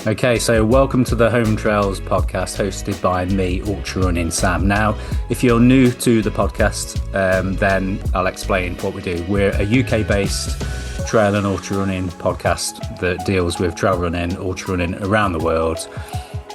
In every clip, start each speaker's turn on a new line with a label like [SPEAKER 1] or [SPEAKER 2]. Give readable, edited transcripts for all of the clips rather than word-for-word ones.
[SPEAKER 1] Okay, so welcome to the Home Trails podcast hosted by me, Ultra Running Sam. Now, if you're new to the podcast, then I'll explain what we do. We're a UK-based trail and ultra running podcast that deals with trail running, ultra running around the world,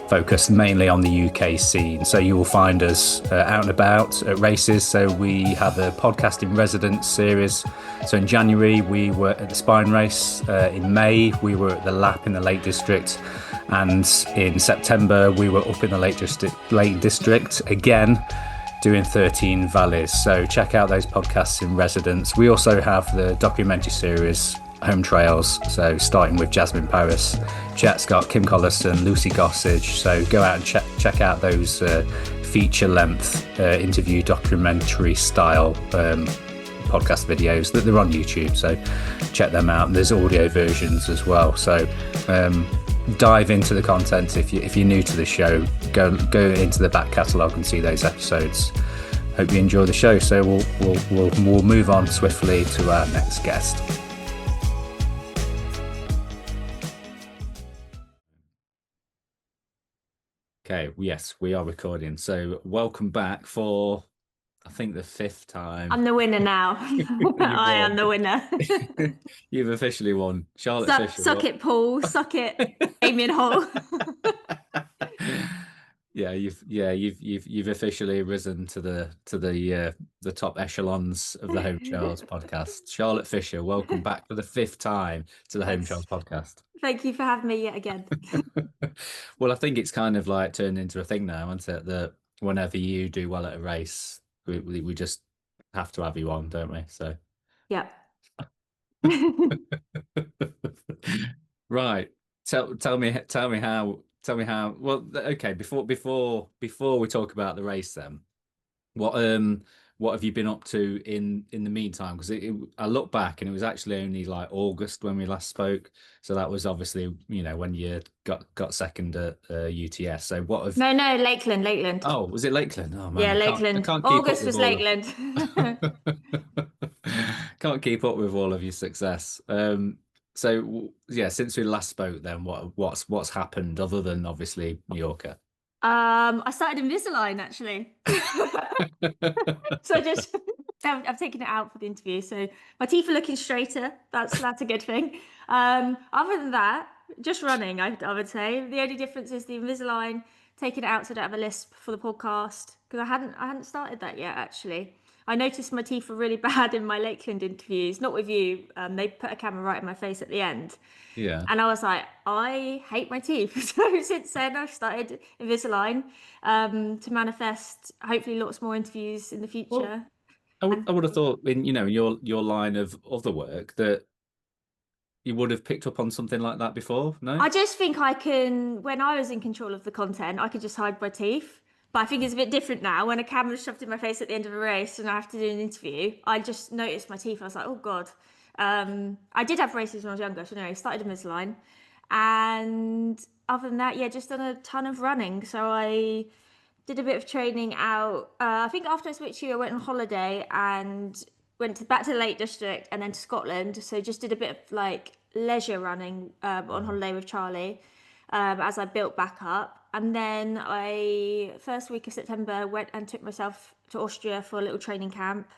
[SPEAKER 1] focused mainly on the UK scene. So you will find us out and about at races. So we have a podcast in residence series. So in January, we were at the Spine race. In May, we were at the Lap in the Lake District. And in September, we were up in the Lake District again, doing 13 valleys. So check out those podcasts in residence. We also have the documentary series, Home Trails, so starting with Jasmine Paris, Jet Scott, Kim Colliston, Lucy Gossage. So go out and check out those feature-length interview documentary style podcast videos that they're on YouTube. So check them out. And there's audio versions as well. So dive into the content if you're new to the show. Go into the back catalogue and see those episodes. Hope you enjoy the show. So we'll move on swiftly to our next guest. Okay, yes, we are recording. So welcome back for, I think, the fifth time.
[SPEAKER 2] I'm the winner now. I am the winner.
[SPEAKER 1] You've officially won. Charlotte Fisher.
[SPEAKER 2] Suck it, Paul. Suck it, Damien Hall.
[SPEAKER 1] You've officially risen to the top echelons of the Home Trails podcast. Charlotte Fisher, welcome back for the fifth time to the Home Trails podcast.
[SPEAKER 2] Thank you for having me yet again.
[SPEAKER 1] Well, I think it's kind of like turned into a thing now, isn't it? That whenever you do well at a race, we just have to have you on, don't we? So
[SPEAKER 2] yeah.
[SPEAKER 1] Right. Tell me how. Well, okay. Before we talk about the race, then, what have you been up to in the meantime? Because I look back and it was actually only like August when we last spoke. So that was obviously, when you got second at UTS. So what have...
[SPEAKER 2] No, Lakeland.
[SPEAKER 1] Oh, was it Lakeland? Oh man,
[SPEAKER 2] yeah, Lakeland. August was Lakeland.
[SPEAKER 1] Can't keep up with all of your success. So yeah, since we last spoke, then what's happened other than obviously Mallorca?
[SPEAKER 2] I started Invisalign actually. So I've taken it out for the interview. So my teeth are looking straighter. That's a good thing. Other than that, just running, I would say. The only difference is the Invisalign, taking it out so I don't have a lisp for the podcast, because I hadn't started that yet actually. I noticed my teeth were really bad in my Lakeland interviews, not with you. They put a camera right in my face at the end.
[SPEAKER 1] Yeah.
[SPEAKER 2] And I was like, I hate my teeth. So since then, I've started Invisalign to manifest hopefully lots more interviews in the future.
[SPEAKER 1] Well, I would have thought in your line of other work that you would have picked up on something like that before. No,
[SPEAKER 2] I just think when I was in control of the content, I could just hide my teeth. But I think it's a bit different now. When a camera's shoved in my face at the end of a race and I have to do an interview, I just noticed my teeth. I was like, oh God. I did have races when I was younger. So anyway, started Invisalign. And other than that, yeah, just done a ton of running. So I did a bit of training out. I think after I switched to you, I went on holiday and went back to the Lake District and then to Scotland. So just did a bit of like leisure running on holiday with Charlie as I built back up. And then first week of September, went and took myself to Austria for a little training camp.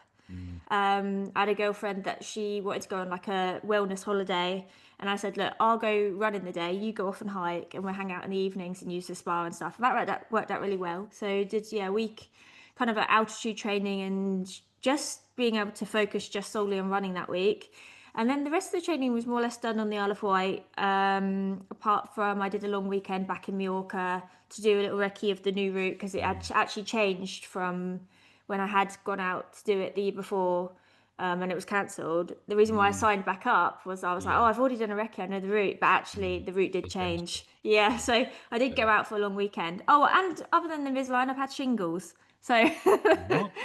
[SPEAKER 2] I had a girlfriend that she wanted to go on like a wellness holiday. And I said, look, I'll go run in the day, you go off and hike, and we'll hang out in the evenings and use the spa and stuff. And that worked out really well. So did, a week kind of altitude training and just being able to focus just solely on running that week. And then the rest of the training was more or less done on the Isle of Wight. Apart from I did a long weekend back in Mallorca to do a little recce of the new route, because it had actually changed from when I had gone out to do it the year before and it was cancelled. The reason why I signed back up was I was like, oh, I've already done a recce, I know the route. But actually the route did change. Yeah, so I did go out for a long weekend. Oh, and other than the Invisalign, I've had shingles. So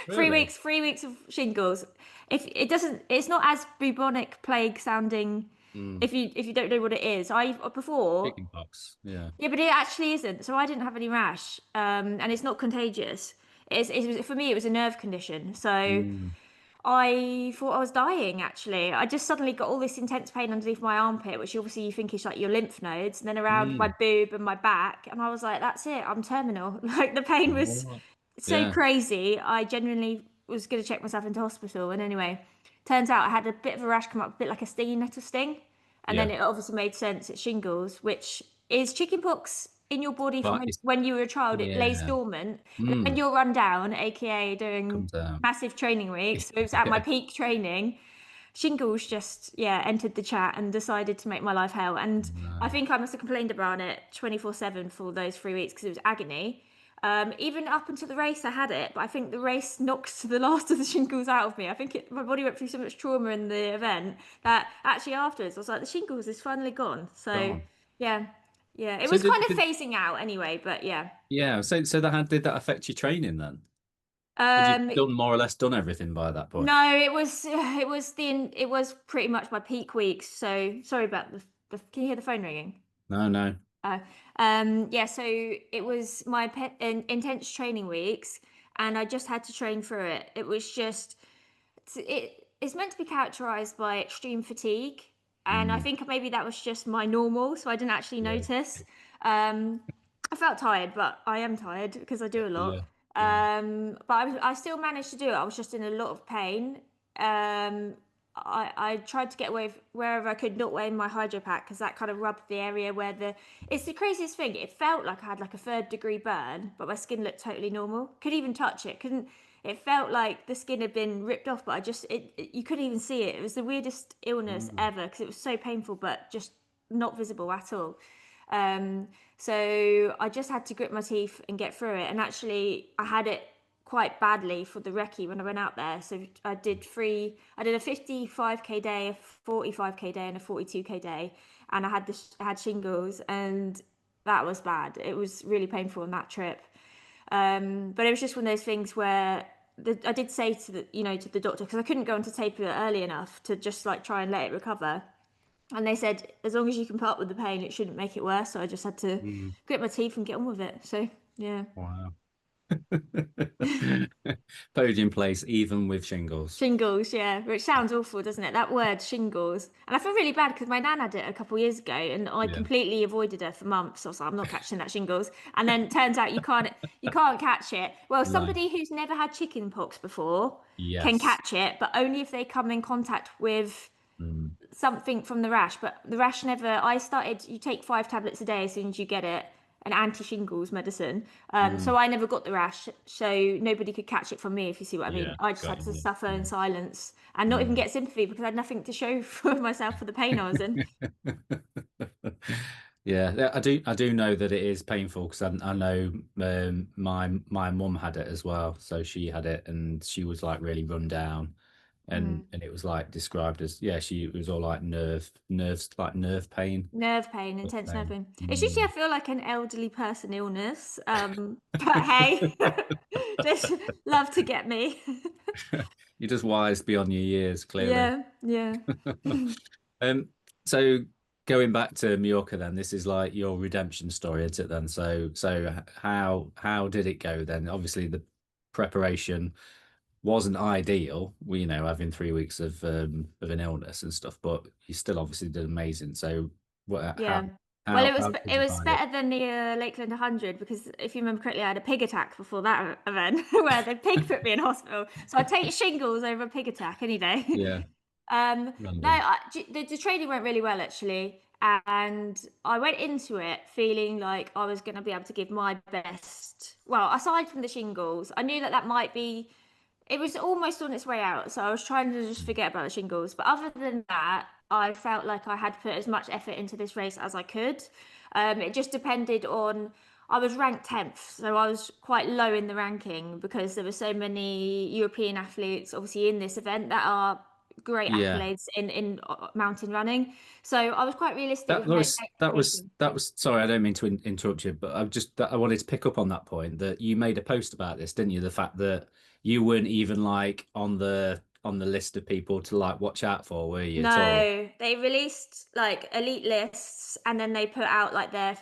[SPEAKER 1] really?
[SPEAKER 2] 3 weeks of shingles. It's not as bubonic plague sounding. If you don't know what it is,
[SPEAKER 1] Chickenpox. Yeah,
[SPEAKER 2] but it actually isn't. So I didn't have any rash, and it's not contagious. For me, it was a nerve condition. So I thought I was dying actually. I just suddenly got all this intense pain underneath my armpit, which obviously you think is like your lymph nodes, and then around my
[SPEAKER 1] Mm.
[SPEAKER 2] boob and my back. And I was like, that's it, I'm terminal. Like the pain was
[SPEAKER 1] What?
[SPEAKER 2] so
[SPEAKER 1] Yeah.
[SPEAKER 2] crazy. I genuinely was going to check myself into hospital. And anyway, turns out I had a bit of a rash come up, a bit like a stingy nettle sting. And then
[SPEAKER 1] Yeah.
[SPEAKER 2] it obviously made sense. It's shingles, which is chickenpox in your body from
[SPEAKER 1] But it's,
[SPEAKER 2] when you were a child. It lays
[SPEAKER 1] yeah.
[SPEAKER 2] dormant. And then when
[SPEAKER 1] Mm.
[SPEAKER 2] you're run down, aka doing
[SPEAKER 1] Comes out.
[SPEAKER 2] massive training weeks, so it was at my
[SPEAKER 1] Yeah.
[SPEAKER 2] peak training. Shingles just, yeah, entered the chat and decided to make my life hell. And I
[SPEAKER 1] No.
[SPEAKER 2] think I must have complained about it 24/7 for those 3 weeks because it was agony. Even up until the race, I had it, but I think the race knocked the last of the shingles out of me. I think my body went through so much trauma in the event that actually afterwards I was like, the shingles is finally gone. So,
[SPEAKER 1] Gone.
[SPEAKER 2] yeah, yeah, it
[SPEAKER 1] So
[SPEAKER 2] was kind of
[SPEAKER 1] did
[SPEAKER 2] phasing out anyway, but yeah.
[SPEAKER 1] yeah, so did that affect your training then? Had you
[SPEAKER 2] Um,
[SPEAKER 1] done more or less done everything by that point?
[SPEAKER 2] no, it was pretty much my peak weeks. So sorry about can you hear the phone ringing?
[SPEAKER 1] No, no.
[SPEAKER 2] Oh, yeah, so it was my intense training weeks, and I just had to train through it. It was just it's meant to be characterized by extreme fatigue, and I
[SPEAKER 1] Mm.
[SPEAKER 2] think maybe that was just my normal, so I didn't actually
[SPEAKER 1] Yeah.
[SPEAKER 2] notice. Um, I felt tired, but I am tired because I do a lot.
[SPEAKER 1] Yeah. Yeah.
[SPEAKER 2] But I still managed to do it. I was just in a lot of pain. I tried to get away wherever I could, not wearing my hydro pack because that kind of rubbed the area where it's the craziest thing. It felt like I had like a third-degree burn, but my skin looked totally normal. Could even touch it. Couldn't. It felt like the skin had been ripped off, but you couldn't even see it. It was the weirdest illness
[SPEAKER 1] Mm.
[SPEAKER 2] ever because it was so painful, but just not visible at all. So I just had to grit my teeth and get through it. And actually, I had it quite badly for the recce when I went out there. So I did a 55k day, a 45k day, and a 42k day. And I had shingles, and that was bad. It was really painful on that trip. But it was just one of those things where I did say to to the doctor, because I couldn't go onto taper early enough to just like try and let it recover. And they said, as long as you can put up with the pain, it shouldn't make it worse. So I just had to
[SPEAKER 1] Mm.
[SPEAKER 2] grit my teeth and get on with it. So yeah.
[SPEAKER 1] Wow. Podium place even with shingles.
[SPEAKER 2] Shingles, yeah, which sounds awful, doesn't it? That word, shingles. And I feel really bad because my nan had it a couple of years ago and I
[SPEAKER 1] Yeah.
[SPEAKER 2] completely avoided her for months. I was like, I'm not catching that shingles. And then it turns out you can't catch it. Well,
[SPEAKER 1] No.
[SPEAKER 2] somebody who's never had chicken pox before can
[SPEAKER 1] Yes.
[SPEAKER 2] catch it, but only if they come in contact with
[SPEAKER 1] Mm.
[SPEAKER 2] something from the rash, but the rash never. You take 5 tablets a day as soon as you get it, an anti-shingles medicine. So
[SPEAKER 1] Mm.
[SPEAKER 2] I never got the rash, so nobody could catch it from me, if you see what I mean.
[SPEAKER 1] Yeah.
[SPEAKER 2] I just had
[SPEAKER 1] Got
[SPEAKER 2] to
[SPEAKER 1] you.
[SPEAKER 2] suffer in
[SPEAKER 1] Yeah.
[SPEAKER 2] silence and not even
[SPEAKER 1] Mm.
[SPEAKER 2] get sympathy because I had nothing to show for myself for the pain I was in.
[SPEAKER 1] Yeah, I do know that it is painful because I know my mum had it as well. So she had it and she was like really run down
[SPEAKER 2] Mm.
[SPEAKER 1] and it was like described as yeah, she it was all like nerves like nerve pain.
[SPEAKER 2] Nerve pain,
[SPEAKER 1] Sort of
[SPEAKER 2] intense nerve
[SPEAKER 1] thing.
[SPEAKER 2] pain. It's usually I
[SPEAKER 1] Mm.
[SPEAKER 2] feel like an elderly person illness. But hey, just love to get me.
[SPEAKER 1] You're just wise beyond your years, clearly.
[SPEAKER 2] Yeah, yeah,
[SPEAKER 1] Um, so going back to Mallorca then, this is like your redemption story, isn't it then? So how did it go then? Obviously the preparation wasn't ideal, we, you know, having 3 weeks of an illness and stuff, but you still obviously did amazing. So what
[SPEAKER 2] yeah. Well,
[SPEAKER 1] how did
[SPEAKER 2] it
[SPEAKER 1] you
[SPEAKER 2] was
[SPEAKER 1] find it?
[SPEAKER 2] better than the Lakeland 100 because if you remember correctly, I had a pig attack before that event where the pig put me in hospital. So I'd take shingles over a pig attack any day.
[SPEAKER 1] Yeah,
[SPEAKER 2] No,
[SPEAKER 1] random.
[SPEAKER 2] the training went really well actually, and I went into it feeling like I was going to be able to give my best. Well, aside from the shingles, I knew that that might be. It was almost on its way out, so I was trying to just forget about the shingles. But other than that, I felt like I had put as much effort into this race as I could. It just depended on. I was ranked 10th, so I was quite low in the ranking because there were so many European athletes, obviously, in this event that are great
[SPEAKER 1] Yeah.
[SPEAKER 2] accolades in mountain running. So I was quite realistic with my expectations.
[SPEAKER 1] That was sorry, I don't mean to interrupt you, but I wanted to pick up on that point that you made a post about this, didn't you? The fact that you weren't even like on the list of people to like watch out for, were you at all?
[SPEAKER 2] No, they released like elite lists and then they put out like their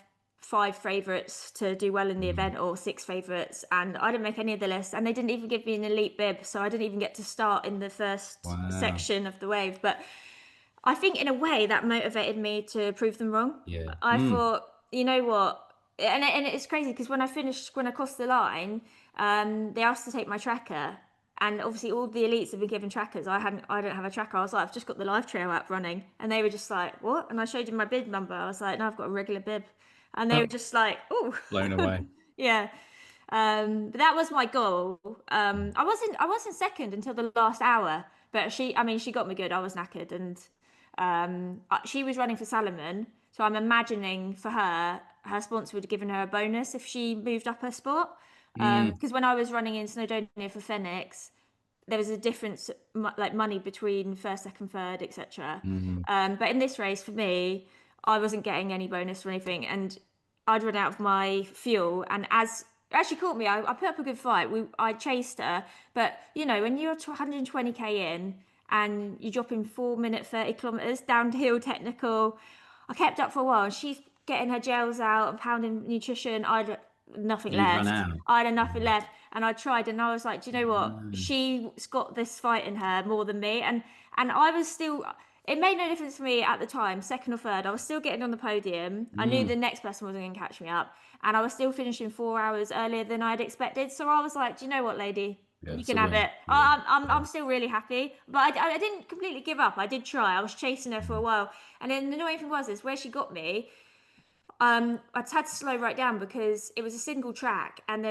[SPEAKER 2] 5 favourites to do well in the event or 6 favourites, and I didn't make any of the list, and they didn't even give me an elite bib, so I didn't even get to start in the first
[SPEAKER 1] Wow.
[SPEAKER 2] section of the wave. But I think in a way that motivated me to prove them wrong.
[SPEAKER 1] Yeah.
[SPEAKER 2] I thought, you know what? And it's crazy because when I crossed the line, they asked to take my tracker. And obviously all the elites have been given trackers. I don't have a tracker. I was like, I've just got the Live Trail app running. And they were just like, what? And I showed them my bib number. I was like, no, I've got a regular bib. And they were
[SPEAKER 1] Oh,
[SPEAKER 2] just like, oh,
[SPEAKER 1] blown away.
[SPEAKER 2] yeah. But that was my goal. I wasn't second until the last hour, but she got me good. I was knackered, and she was running for Salomon, so I'm imagining for her sponsor would have given her a bonus if she moved up her spot.
[SPEAKER 1] Mm,
[SPEAKER 2] Because when I was running in Snowdonia for Phoenix, there was a difference like money between first, second, third, etc.
[SPEAKER 1] mm,
[SPEAKER 2] But in this race for me, I wasn't getting any bonus or anything, and I'd run out of my fuel. And as she caught me, I put up a good fight. I chased her, but you know when you're 120k in and you're dropping 4 minute 30 kilometers downhill technical, I kept up for a while. And she's getting her gels out and pounding nutrition. I'd nothing
[SPEAKER 1] and you'd run
[SPEAKER 2] left.
[SPEAKER 1] out.
[SPEAKER 2] I had nothing left, and I tried, and I was like, do you know what?
[SPEAKER 1] Mm,
[SPEAKER 2] She's got this fight in her more than me, and I was still. It made no difference for me at the time, second or third. I was still getting on the podium. I knew the
[SPEAKER 1] mm.
[SPEAKER 2] next person wasn't going to catch me up, and I was still finishing 4 hours earlier than I'd expected. So I was like, do you know what, lady?
[SPEAKER 1] Yeah,
[SPEAKER 2] You
[SPEAKER 1] it's
[SPEAKER 2] can
[SPEAKER 1] a
[SPEAKER 2] have
[SPEAKER 1] win.
[SPEAKER 2] it.
[SPEAKER 1] Yeah.
[SPEAKER 2] I'm still really happy, but I didn't completely give up. I did try. I was chasing her for a while, and then the annoying thing was is where she got me. I had to slow right down because it was a single track, and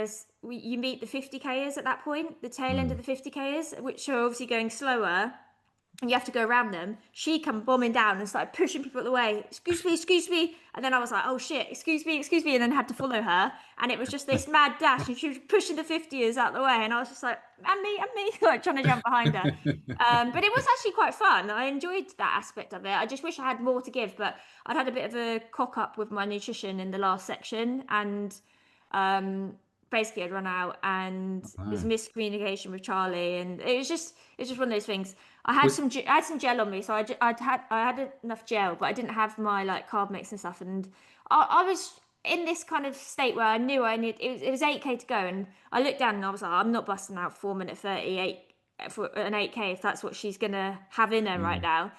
[SPEAKER 2] you meet the 50kers at that point, the tail end of
[SPEAKER 1] Mm,
[SPEAKER 2] the 50kers, which are obviously going slower, and you have to go around them. She come bombing down and started pushing people out the way. Excuse me. And then I was like, oh shit, excuse me. And then had to follow her. And it was just this mad dash. And she was pushing the 50ers out the way. And I was just like, and me, like trying to jump behind her. But it was actually quite fun. I enjoyed that aspect of it. I just wish I had more to give. But I'd had a bit of a cock up with my nutrition in the last section. And basically I'd run out, and there's
[SPEAKER 1] wow.
[SPEAKER 2] miscommunication with Charlie, and it's just one of those things. I had some gel on me, so I had enough gel, but I didn't have my like carb mix and stuff, and I was in this kind of state where I knew I need it was 8k to go, and I looked down and I was like, I'm not busting out 4 minute 38 for an 8k if that's what she's gonna have in her right
[SPEAKER 1] Mm,
[SPEAKER 2] now.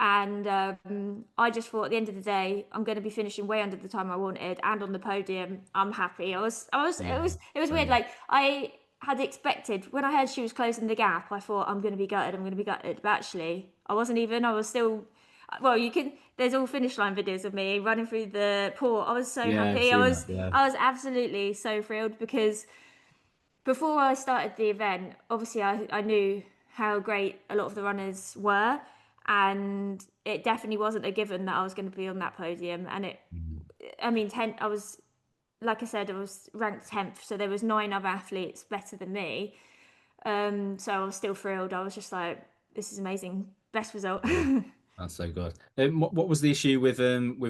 [SPEAKER 2] And I just thought at the end of the day, I'm going to be finishing way under the time I wanted and on the podium. I'm happy.
[SPEAKER 1] yeah.
[SPEAKER 2] It was weird.
[SPEAKER 1] Brilliant.
[SPEAKER 2] Like I had expected when I heard she was closing the gap, I thought I'm going to be gutted. I'm going to be gutted. But actually, I wasn't even. I was still. Well, there's all finish line videos of me running through the port. I was so
[SPEAKER 1] Yeah, I've
[SPEAKER 2] happy.
[SPEAKER 1] seen that. Yeah.
[SPEAKER 2] I was absolutely so thrilled because before I started the event, obviously I knew how great a lot of the runners were, and it definitely wasn't a given that I was going to be on that podium. And
[SPEAKER 1] Mm.
[SPEAKER 2] I mean, I was, like I said, I was ranked 10th, so there was 9 other athletes better than me. So I was still thrilled. I was just like, this is amazing, best result.
[SPEAKER 1] Yeah. That's so good. What was the issue with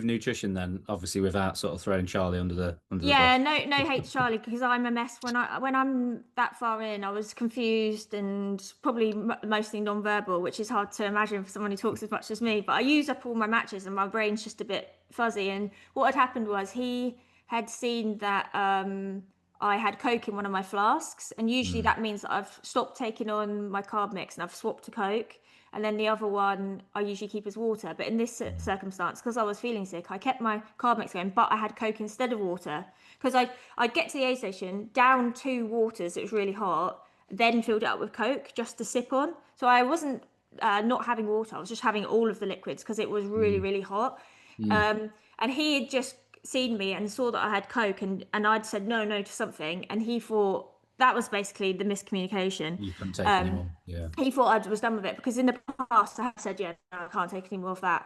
[SPEAKER 1] nutrition then? Obviously, without sort of throwing Charlie under the
[SPEAKER 2] Yeah,
[SPEAKER 1] bus.
[SPEAKER 2] no, no hate to Charlie because I'm a mess when I'm that far in. I was confused and probably mostly non-verbal, which is hard to imagine for someone who talks as much as me. But I used up all my matches and my brain's just a bit fuzzy. And what had happened was he had seen that I had Coke in one of my flasks, and usually
[SPEAKER 1] Mm,
[SPEAKER 2] that means that I've stopped taking on my carb mix and I've swapped to Coke. And then the other one I usually keep as water. But in this
[SPEAKER 1] mm,
[SPEAKER 2] circumstance, because I was feeling sick, I kept my carb mix going, but I had Coke instead of water. Because I'd get to the aid station, down 2 waters, it was really hot, then filled it up with Coke just to sip on. So I wasn't not having water, I was just having all of the liquids because it was really,
[SPEAKER 1] mm,
[SPEAKER 2] really hot.
[SPEAKER 1] mm.
[SPEAKER 2] And he had just seen me and saw that I had Coke, and I'd said no to something, and he thought that was basically the miscommunication.
[SPEAKER 1] You couldn't take anymore. Yeah.
[SPEAKER 2] He thought I was done with it because in the past I have said, yeah, no, I can't take any more of that.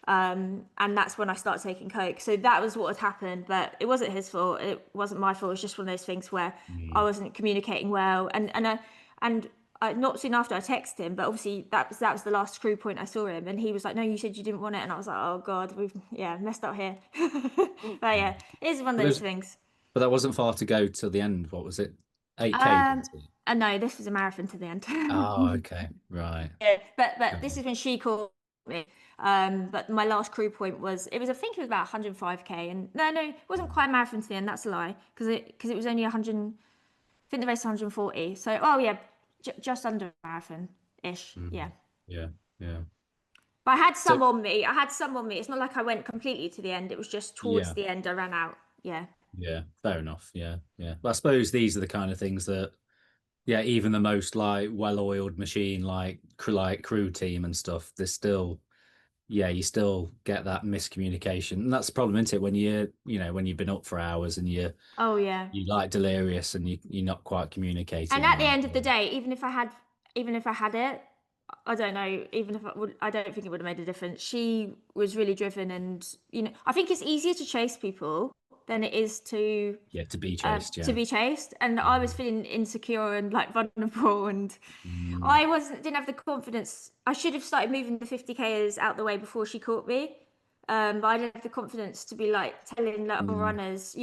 [SPEAKER 2] And that's when I started taking Coke. So that was what had happened, but it wasn't his fault. It wasn't my fault. It was just one of those things where I
[SPEAKER 1] Mm.
[SPEAKER 2] wasn't communicating well. And not soon after I texted him, but obviously that was the last screw point I saw him, and he was like, "No, you said you didn't want it," and I was like, "Oh God, we've messed up here." But yeah, it is one of
[SPEAKER 1] But
[SPEAKER 2] those
[SPEAKER 1] there's
[SPEAKER 2] things.
[SPEAKER 1] but that wasn't far to go till the end. What was it? 8K, wasn't it?
[SPEAKER 2] And no, this was a marathon to the end.
[SPEAKER 1] Oh, okay. Right.
[SPEAKER 2] Yeah, but
[SPEAKER 1] Okay.
[SPEAKER 2] this is when she called me. But my last crew point was, I think it was about 105k, and no, it wasn't quite a marathon to the end. That's a lie, because it was only 100. I think the race was 140. So oh yeah, just under a marathon ish. Yeah.
[SPEAKER 1] Yeah, yeah.
[SPEAKER 2] But I had
[SPEAKER 1] So
[SPEAKER 2] some on me. It's not like I went completely to the end. It was just towards
[SPEAKER 1] yeah,
[SPEAKER 2] the end I ran out. Yeah.
[SPEAKER 1] yeah, fair enough. Yeah, yeah. But I suppose these are the kind of things that, yeah, even the most like well-oiled machine, like crew team and stuff, there's still, yeah, you still get that miscommunication, and that's the problem, isn't it? When when you've been up for hours and
[SPEAKER 2] Oh yeah.
[SPEAKER 1] you like delirious and you're not quite
[SPEAKER 2] And
[SPEAKER 1] communicating
[SPEAKER 2] at the
[SPEAKER 1] like.
[SPEAKER 2] end of the day, even if I had it, I don't know. Even if I don't think it would have made a difference. She was really driven, and I think it's easier to chase people than it is
[SPEAKER 1] Yeah, to be chased.
[SPEAKER 2] to
[SPEAKER 1] Yeah.
[SPEAKER 2] be chased. And I was feeling insecure and like vulnerable, and
[SPEAKER 1] Mm,
[SPEAKER 2] I didn't have the confidence. I should have started moving the 50k's out the way before she caught me. But I didn't have the confidence to be like telling little
[SPEAKER 1] mm,
[SPEAKER 2] runners,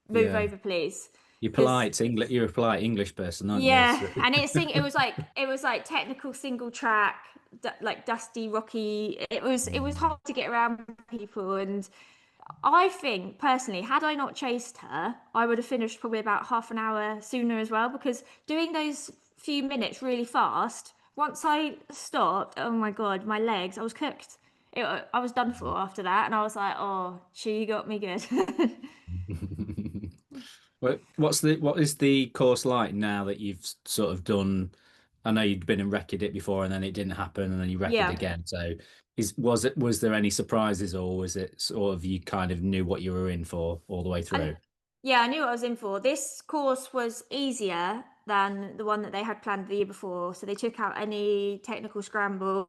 [SPEAKER 2] move
[SPEAKER 1] yeah.
[SPEAKER 2] over, please.
[SPEAKER 1] You're
[SPEAKER 2] Because
[SPEAKER 1] polite English. You're a polite English person, aren't you?
[SPEAKER 2] yeah, and it was like technical single track, like dusty, rocky. It was
[SPEAKER 1] Mm,
[SPEAKER 2] hard to get around people, and I think personally, had I not chased her, I would have finished probably about half an hour sooner as well. Because doing those few minutes really fast, once I stopped, oh my God, my legs, I was cooked. I was done for after that, and I was like, oh, she got me good.
[SPEAKER 1] what is the course like now that you've sort of done? I know you'd been and wrecked it before, and then it didn't happen, and then you wrecked it
[SPEAKER 2] Yeah.
[SPEAKER 1] again. So, was there any surprises, or was it sort of you kind of knew what you were in for all the way
[SPEAKER 2] And
[SPEAKER 1] through?
[SPEAKER 2] yeah, I knew what I was in for. This course was easier than the one that they had planned the year before. So they took out any technical scramble.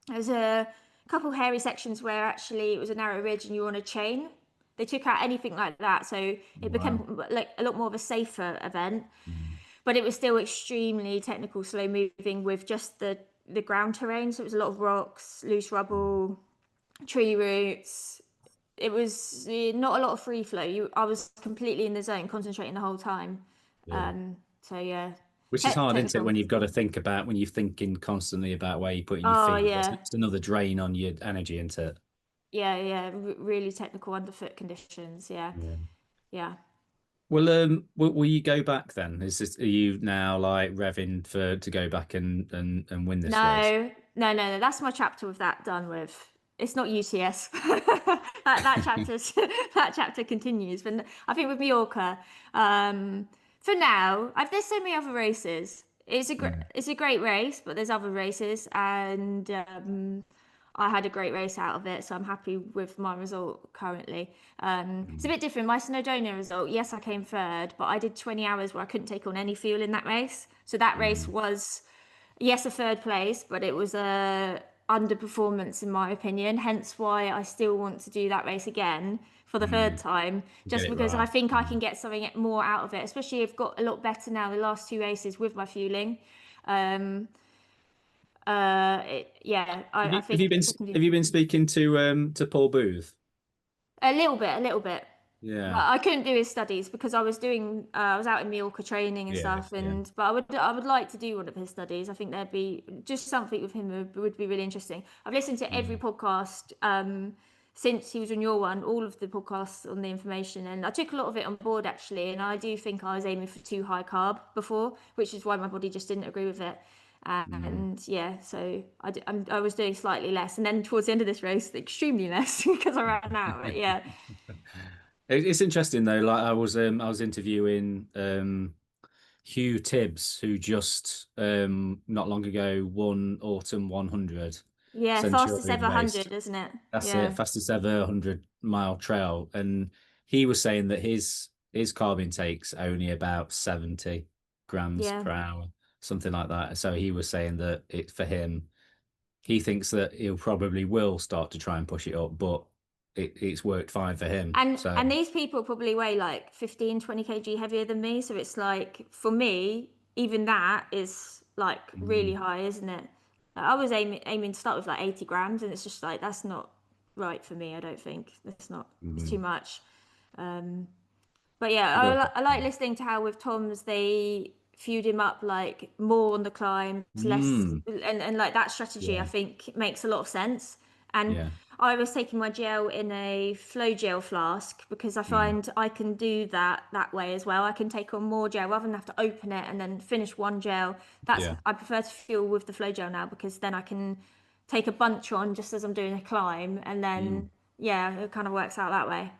[SPEAKER 2] There's a couple hairy sections where actually it was a narrow ridge and you were on a chain. They took out anything like that. So it
[SPEAKER 1] Wow.
[SPEAKER 2] became like a lot more of a safer event,
[SPEAKER 1] Mm,
[SPEAKER 2] but it was still extremely technical, slow moving with just the ground terrain. So it was a lot of rocks, loose rubble, tree roots. It was not a lot of free flow. I was completely in the zone, concentrating the whole time.
[SPEAKER 1] yeah.
[SPEAKER 2] So yeah,
[SPEAKER 1] Which is hard, isn't it,
[SPEAKER 2] technical.
[SPEAKER 1] when you've got to think about when you're thinking constantly about where you're putting your
[SPEAKER 2] Oh
[SPEAKER 1] feet.
[SPEAKER 2] yeah,
[SPEAKER 1] It's another drain on your energy, isn't it?
[SPEAKER 2] yeah. Really technical underfoot conditions. Yeah,
[SPEAKER 1] Yeah.
[SPEAKER 2] yeah.
[SPEAKER 1] Well, will you go back then? Are you now like revving to go back and win this race?
[SPEAKER 2] No. That's my chapter with that done with. It's not UTS. That chapter that chapter continues. But I think with Mallorca, for now, there's so many other races.
[SPEAKER 1] Mm,
[SPEAKER 2] It's a great race, but there's other races, and I had a great race out of it, so I'm happy with my result currently. It's a
[SPEAKER 1] mm,
[SPEAKER 2] bit different. My Snowdonia result, yes, I came third, but I did 20 hours where I couldn't take on any fuel in that race. So that race
[SPEAKER 1] mm,
[SPEAKER 2] was, yes, a third place, but it was a underperformance in my opinion. Hence why I still want to do that race again for the third
[SPEAKER 1] mm.
[SPEAKER 2] time,
[SPEAKER 1] Get
[SPEAKER 2] just
[SPEAKER 1] it
[SPEAKER 2] because I
[SPEAKER 1] right.
[SPEAKER 2] think I
[SPEAKER 1] Mm.
[SPEAKER 2] can get something more out of it. Especially I've got a lot better now the last two races with my fueling. Um, yeah, I think I can do.
[SPEAKER 1] Have you been speaking to Paul Booth?
[SPEAKER 2] A little bit. But
[SPEAKER 1] Yeah,
[SPEAKER 2] I couldn't do his studies because I was out in Mallorca training and
[SPEAKER 1] yeah,
[SPEAKER 2] stuff,
[SPEAKER 1] yeah.
[SPEAKER 2] and but I would like to do one of his studies. I think there'd be just something with him would be really interesting. I've listened to every
[SPEAKER 1] Mm,
[SPEAKER 2] podcast since he was on your one, all of the podcasts on the information, and I took a lot of it on board actually. And I do think I was aiming for too high carb before, which is why my body just didn't agree with it.
[SPEAKER 1] mm.
[SPEAKER 2] And yeah, so I was doing slightly less, and then towards the end of this race, extremely less because I ran out. But yeah,
[SPEAKER 1] It's interesting though. Like I was interviewing Hugh Tibbs, who just not long ago won Autumn 100
[SPEAKER 2] yeah, fastest
[SPEAKER 1] Centurion
[SPEAKER 2] ever
[SPEAKER 1] race.
[SPEAKER 2] 100, isn't it?
[SPEAKER 1] That's it,
[SPEAKER 2] Yeah,
[SPEAKER 1] fastest ever 100-mile trail. And he was saying that his carb intake's only about 70 grams
[SPEAKER 2] yeah.
[SPEAKER 1] per hour, something like that. So he was saying that it for him, he thinks that he'll probably will start to try and push it up, but it's worked fine for him. So
[SPEAKER 2] And these people probably weigh like 15, 20 kg heavier than me. So it's like, for me, even that is like really
[SPEAKER 1] mm,
[SPEAKER 2] high, isn't it? Like, I was aiming to start with like 80 grams, and it's just like, that's not right for me, I don't think. It's too
[SPEAKER 1] mm,
[SPEAKER 2] much. But yeah,
[SPEAKER 1] you got
[SPEAKER 2] I like listening to how with Tom's, fueled him up like more on the climbs, less,
[SPEAKER 1] Mm,
[SPEAKER 2] and like that strategy I
[SPEAKER 1] yeah,
[SPEAKER 2] think makes a lot of sense. And
[SPEAKER 1] yeah,
[SPEAKER 2] I was taking my gel in a flow gel flask because I
[SPEAKER 1] mm,
[SPEAKER 2] find I can do that way as well. I can take on more gel rather than have to open it and then finish one gel. That's
[SPEAKER 1] yeah,
[SPEAKER 2] I prefer to fuel with the flow gel now because then I can take a bunch on just as I'm doing a climb, and
[SPEAKER 1] mm,
[SPEAKER 2] then yeah, it kind of works out that way.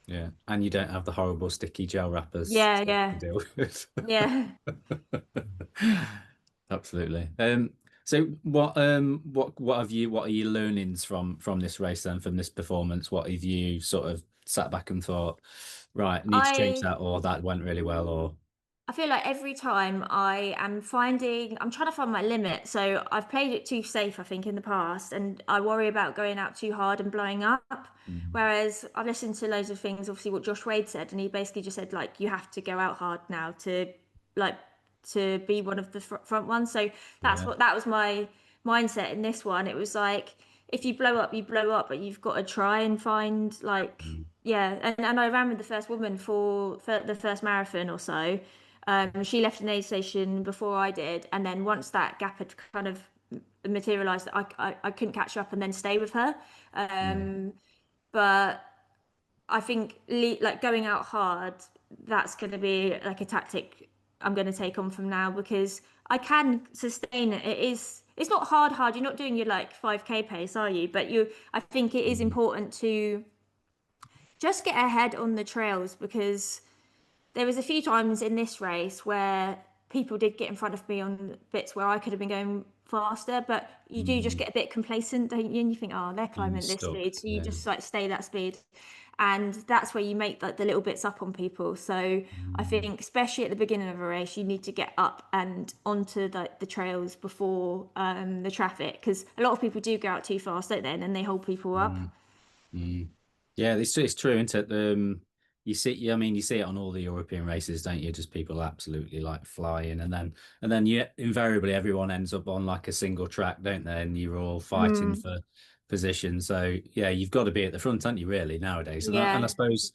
[SPEAKER 1] yeah. And you don't have the horrible sticky gel wrappers
[SPEAKER 2] Yeah,
[SPEAKER 1] to
[SPEAKER 2] yeah,
[SPEAKER 1] deal with.
[SPEAKER 2] yeah.
[SPEAKER 1] Absolutely. So what are your learnings from this race then, from this performance? What have you sort of sat back and thought, right, need to change
[SPEAKER 2] I
[SPEAKER 1] that, or that went really well, or
[SPEAKER 2] I feel like every time I'm trying to find my limit. So I've played it too safe, I think, in the past, and I worry about going out too hard and blowing up.
[SPEAKER 1] mm,
[SPEAKER 2] Whereas I've listened to loads of things, obviously what Josh Wade said, and he basically just said like you have to go out hard now like to be one of the front ones. So
[SPEAKER 1] yeah,
[SPEAKER 2] that was my mindset in this one. It was like if you blow up, you blow up, but you've got to try and find like
[SPEAKER 1] mm,
[SPEAKER 2] yeah. And I ran with the first woman for the first marathon or so. She left an aid station before I did, and then once that gap had kind of materialised, I couldn't catch up and then stay with her.
[SPEAKER 1] yeah,
[SPEAKER 2] But I think like going out hard, that's going to be like a tactic I'm going to take on from now because I can sustain it. It's not hard. You're not doing your like 5K pace, are you? But I think it is
[SPEAKER 1] mm,
[SPEAKER 2] important to just get ahead on the trails because there was a few times in this race where people did get in front of me on bits where I could have been going faster, but you do just
[SPEAKER 1] mm,
[SPEAKER 2] get a bit complacent, don't you? And you think, oh, they're climbing
[SPEAKER 1] mm,
[SPEAKER 2] at this
[SPEAKER 1] stuck.
[SPEAKER 2] speed, so you
[SPEAKER 1] Yeah.
[SPEAKER 2] just like stay that speed, and that's where you make like the little bits up on people. So I
[SPEAKER 1] Mm,
[SPEAKER 2] think, especially at the beginning of a race, you need to get up and onto the trails before the traffic, because a lot of people do go out too fast, don't they? And then they hold people up.
[SPEAKER 1] mm, mm. Yeah, it's true, isn't it? You see, yeah, I mean, you see it on all the European races, don't you? Just people absolutely like flying, and then you invariably everyone ends up on like a single track, don't they? And you're all fighting
[SPEAKER 2] Mm,
[SPEAKER 1] for position. So yeah, you've got to be at the front, haven't you, really, nowadays? And I
[SPEAKER 2] yeah,
[SPEAKER 1] suppose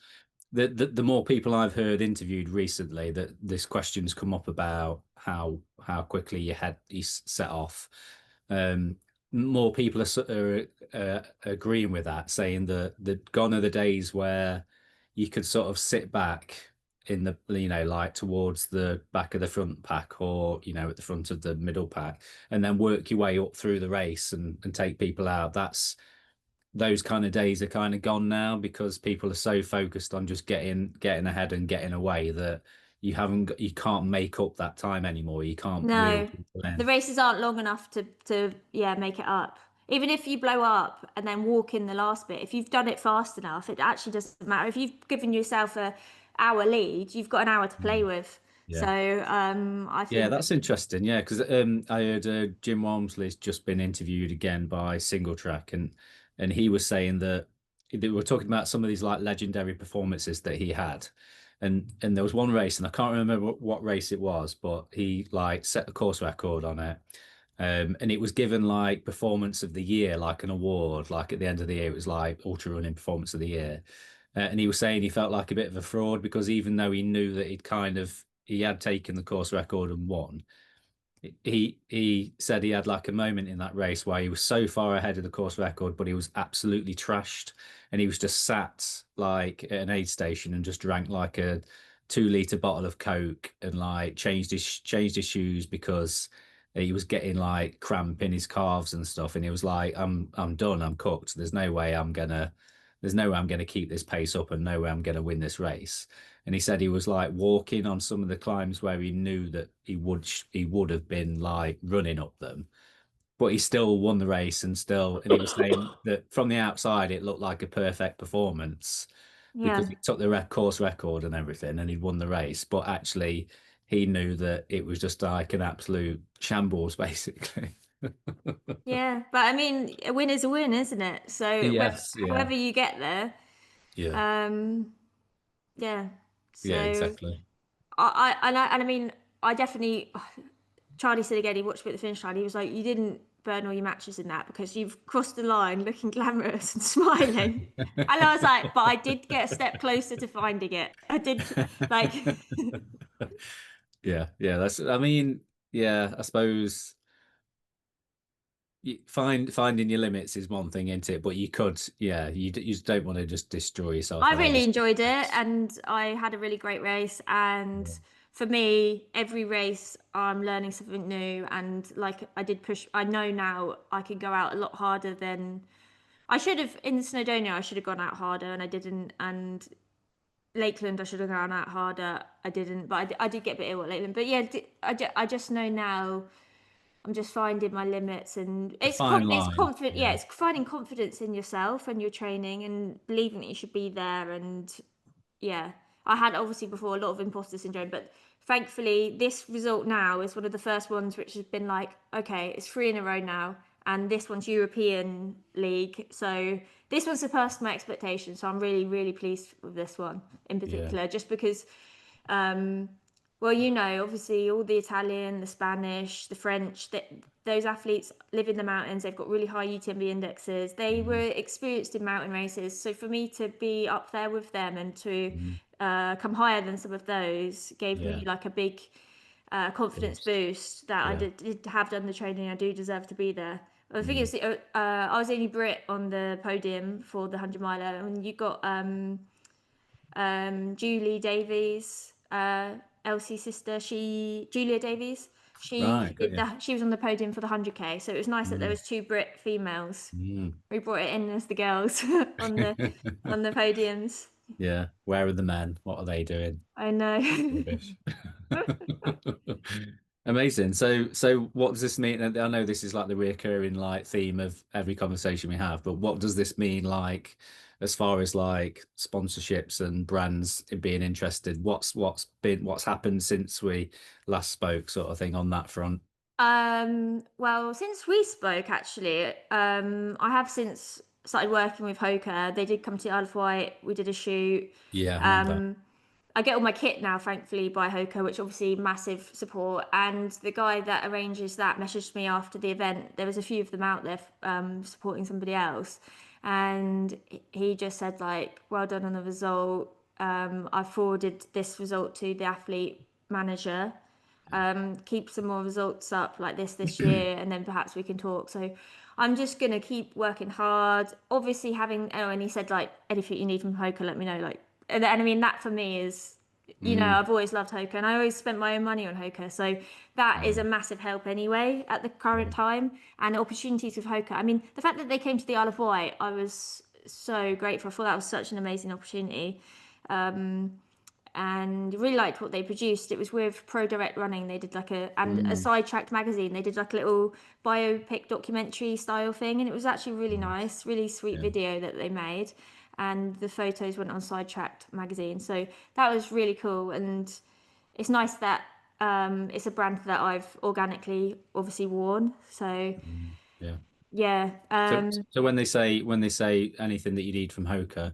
[SPEAKER 1] the more people I've heard interviewed recently, that this question's come up about how quickly you set off. Um, More people are agreeing with that, saying that gone are the days where you could sort of sit back in the like towards the back of the front pack, or at the front of the middle pack, and then work your way up through the race and take people out. Those kind of days are kind of gone now because people are so focused on just getting ahead and getting away that you can't make up that time anymore. You can't reel
[SPEAKER 2] no,
[SPEAKER 1] people
[SPEAKER 2] the
[SPEAKER 1] in.
[SPEAKER 2] races aren't long enough to yeah make it up. Even if you blow up and then walk in the last bit, if you've done it fast enough, it actually doesn't matter. If you've given yourself a hour lead, you've got an hour to play
[SPEAKER 1] Mm.
[SPEAKER 2] with.
[SPEAKER 1] Yeah.
[SPEAKER 2] So I
[SPEAKER 1] Yeah,
[SPEAKER 2] think
[SPEAKER 1] that's interesting. Yeah, because I heard Jim Walmsley's just been interviewed again by Single Track, and he was saying that they were talking about some of these like legendary performances that he had, and there was one race, and I can't remember what race it was, but he like set the course record on it, and it was given like performance of the year, like an award, like at the end of the year, it was like ultra running performance of the year. And he was saying he felt like a bit of a fraud because even though he knew that he had taken the course record and won, he said he had like a moment in that race where he was so far ahead of the course record, but he was absolutely trashed, and he was just sat like at an aid station and just drank like a 2 litre bottle of Coke and like changed his shoes because he was getting like cramp in his calves and stuff, and he was like, I'm done, I'm cooked. There's no way I'm gonna keep this pace up, and no way I'm gonna win this race. And he said he was like walking on some of the climbs where he knew that he would have been like running up them, but he still won the race, and he was saying that from the outside it looked like a perfect performance because
[SPEAKER 2] yeah,
[SPEAKER 1] he took the course record and everything, and he'd won the race, but actually he knew that it was just like an absolute shambles, basically.
[SPEAKER 2] yeah. But I mean, a win is a win, isn't it? So
[SPEAKER 1] Yes, yeah,
[SPEAKER 2] however you get there,
[SPEAKER 1] yeah,
[SPEAKER 2] um, yeah.
[SPEAKER 1] yeah,
[SPEAKER 2] So
[SPEAKER 1] exactly.
[SPEAKER 2] and I mean, I definitely. Charlie said again, he watched me at the finish line. He was like, "You didn't burn all your matches in that because you've crossed the line looking glamorous and smiling." And I was like, "But I did get a step closer to finding it. I did like,
[SPEAKER 1] Yeah, yeah. That's. I mean, yeah. I suppose finding your limits is one thing, isn't it? But you could, yeah. You just don't want to just destroy yourself
[SPEAKER 2] I
[SPEAKER 1] on every
[SPEAKER 2] really
[SPEAKER 1] single
[SPEAKER 2] enjoyed it
[SPEAKER 1] race.
[SPEAKER 2] and I had a really great race. And
[SPEAKER 1] Yeah.
[SPEAKER 2] for me, every race I'm learning something new. And like I did push, I know now I can go out a lot harder than I should have in Snowdonia. I should have gone out harder and I didn't. And Lakeland, I should have gone out harder. I didn't, but I did get a bit ill at Lakeland. But yeah, I just know now. I'm just finding my limits, and
[SPEAKER 1] A fine
[SPEAKER 2] it's
[SPEAKER 1] line.
[SPEAKER 2] confident. Yeah,
[SPEAKER 1] Yeah.
[SPEAKER 2] it's finding confidence in yourself and your training, and believing that you should be there. And yeah, I had obviously before a lot of imposter syndrome, but thankfully this result now is one of the first ones which has been like, okay, it's three in a row now, and this one's European League, so this one surpassed my expectations. So I'm really, really pleased with this one in
[SPEAKER 1] Yeah.
[SPEAKER 2] particular, just because well, obviously all the Italian, the Spanish, the French, that those athletes live in the mountains. They've got really high UTMB indexes. They
[SPEAKER 1] Mhm.
[SPEAKER 2] were experienced in mountain races. So for me to be up there with them and to
[SPEAKER 1] Mhm.
[SPEAKER 2] come higher than some of those gave me
[SPEAKER 1] Yeah.
[SPEAKER 2] like a big confidence
[SPEAKER 1] Boost.
[SPEAKER 2] boost that I
[SPEAKER 1] Yeah.
[SPEAKER 2] did have done the training. I do deserve to be there. I think
[SPEAKER 1] Mm.
[SPEAKER 2] it's I was the only Brit on the podium for the 100 miler, and you got Julie Davies, Elsie's sister, Julia Davies.
[SPEAKER 1] Right.
[SPEAKER 2] She
[SPEAKER 1] Got
[SPEAKER 2] did
[SPEAKER 1] you.
[SPEAKER 2] that. She was on the podium for the 100K. So it was nice that there
[SPEAKER 1] Mm.
[SPEAKER 2] was two Brit females.
[SPEAKER 1] Mm.
[SPEAKER 2] We brought it in as the girls on the podiums.
[SPEAKER 1] Yeah. Where are the men? What are they doing?
[SPEAKER 2] I know.
[SPEAKER 1] Rubbish. Amazing. So what does this mean? And I know this is like the reoccurring like theme of every conversation we have, but what does this mean like as far as like sponsorships and brands in being interested? What's happened since we last spoke, sort of thing on that front?
[SPEAKER 2] Well, since we spoke, actually, I have since started working with Hoka. They did come to Isle of Wight. We did a shoot.
[SPEAKER 1] Yeah, I remember.
[SPEAKER 2] Um, I get all my kit now, thankfully, by Hoka, which obviously massive support. And the guy that arranges that messaged me after the event. There was a few of them out there supporting somebody else, and he just said like, "Well done on the result." I forwarded this result to the athlete manager. Keep some more results up like this year, and then perhaps we can talk. So I'm just gonna keep working hard. Obviously, having and he said like anything you need from Hoka, let me know. Like, and I mean that for me is,
[SPEAKER 1] Mm,
[SPEAKER 2] I've always loved Hoka, and I always spent my own money on Hoka, so that is
[SPEAKER 1] yeah,
[SPEAKER 2] a massive help anyway at the current
[SPEAKER 1] yeah.
[SPEAKER 2] time. And opportunities with Hoka. I mean, the fact that they came to the Isle of Wight, I was so grateful. I thought that was such an amazing opportunity and really liked what they produced. It was with Pro Direct Running. They did like a
[SPEAKER 1] Mm,
[SPEAKER 2] sidetracked magazine. They did like a little biopic documentary style thing, and it was actually really
[SPEAKER 1] nice.
[SPEAKER 2] nice, really sweet
[SPEAKER 1] Yeah.
[SPEAKER 2] video that they made. And the photos went on Sidetracked magazine, so that was really cool. And it's nice that it's a brand that I've organically obviously worn. So
[SPEAKER 1] Mm, yeah.
[SPEAKER 2] yeah,
[SPEAKER 1] So when they say anything that you need from Hoka,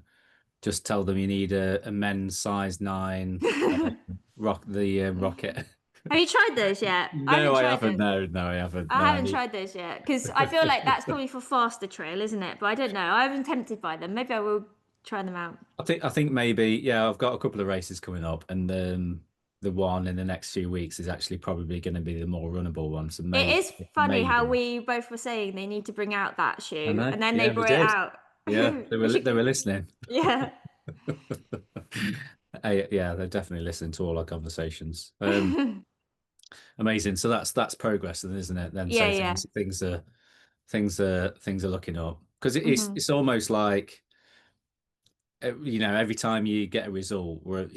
[SPEAKER 1] just tell them you need a men's size 9 rocket.
[SPEAKER 2] have you tried those yet? I
[SPEAKER 1] No,
[SPEAKER 2] haven't
[SPEAKER 1] I
[SPEAKER 2] tried
[SPEAKER 1] haven't.
[SPEAKER 2] those.
[SPEAKER 1] No, no, I haven't.
[SPEAKER 2] I
[SPEAKER 1] No, I
[SPEAKER 2] haven't
[SPEAKER 1] need.
[SPEAKER 2] tried those yet because I feel like that's probably for faster trail, isn't it? But I don't know. I was tempted by them. Maybe I will try them out.
[SPEAKER 1] I think maybe yeah. I've got a couple of races coming up, and the one in the next few weeks is actually probably going to be the more runnable one. So
[SPEAKER 2] It
[SPEAKER 1] maybe
[SPEAKER 2] is funny how
[SPEAKER 1] maybe
[SPEAKER 2] we both were saying they need to bring out that
[SPEAKER 1] I
[SPEAKER 2] shoe,
[SPEAKER 1] know.
[SPEAKER 2] and then they
[SPEAKER 1] Yeah, they
[SPEAKER 2] brought it
[SPEAKER 1] did.
[SPEAKER 2] out.
[SPEAKER 1] Yeah,
[SPEAKER 2] We
[SPEAKER 1] they
[SPEAKER 2] should,
[SPEAKER 1] were listening.
[SPEAKER 2] yeah.
[SPEAKER 1] Yeah, they're definitely listening to all our conversations. Amazing. So that's progress, then, isn't it? Then
[SPEAKER 2] Yeah,
[SPEAKER 1] so
[SPEAKER 2] yeah.
[SPEAKER 1] things are looking up because
[SPEAKER 2] Hmm.
[SPEAKER 1] it's almost like every time you get a result, where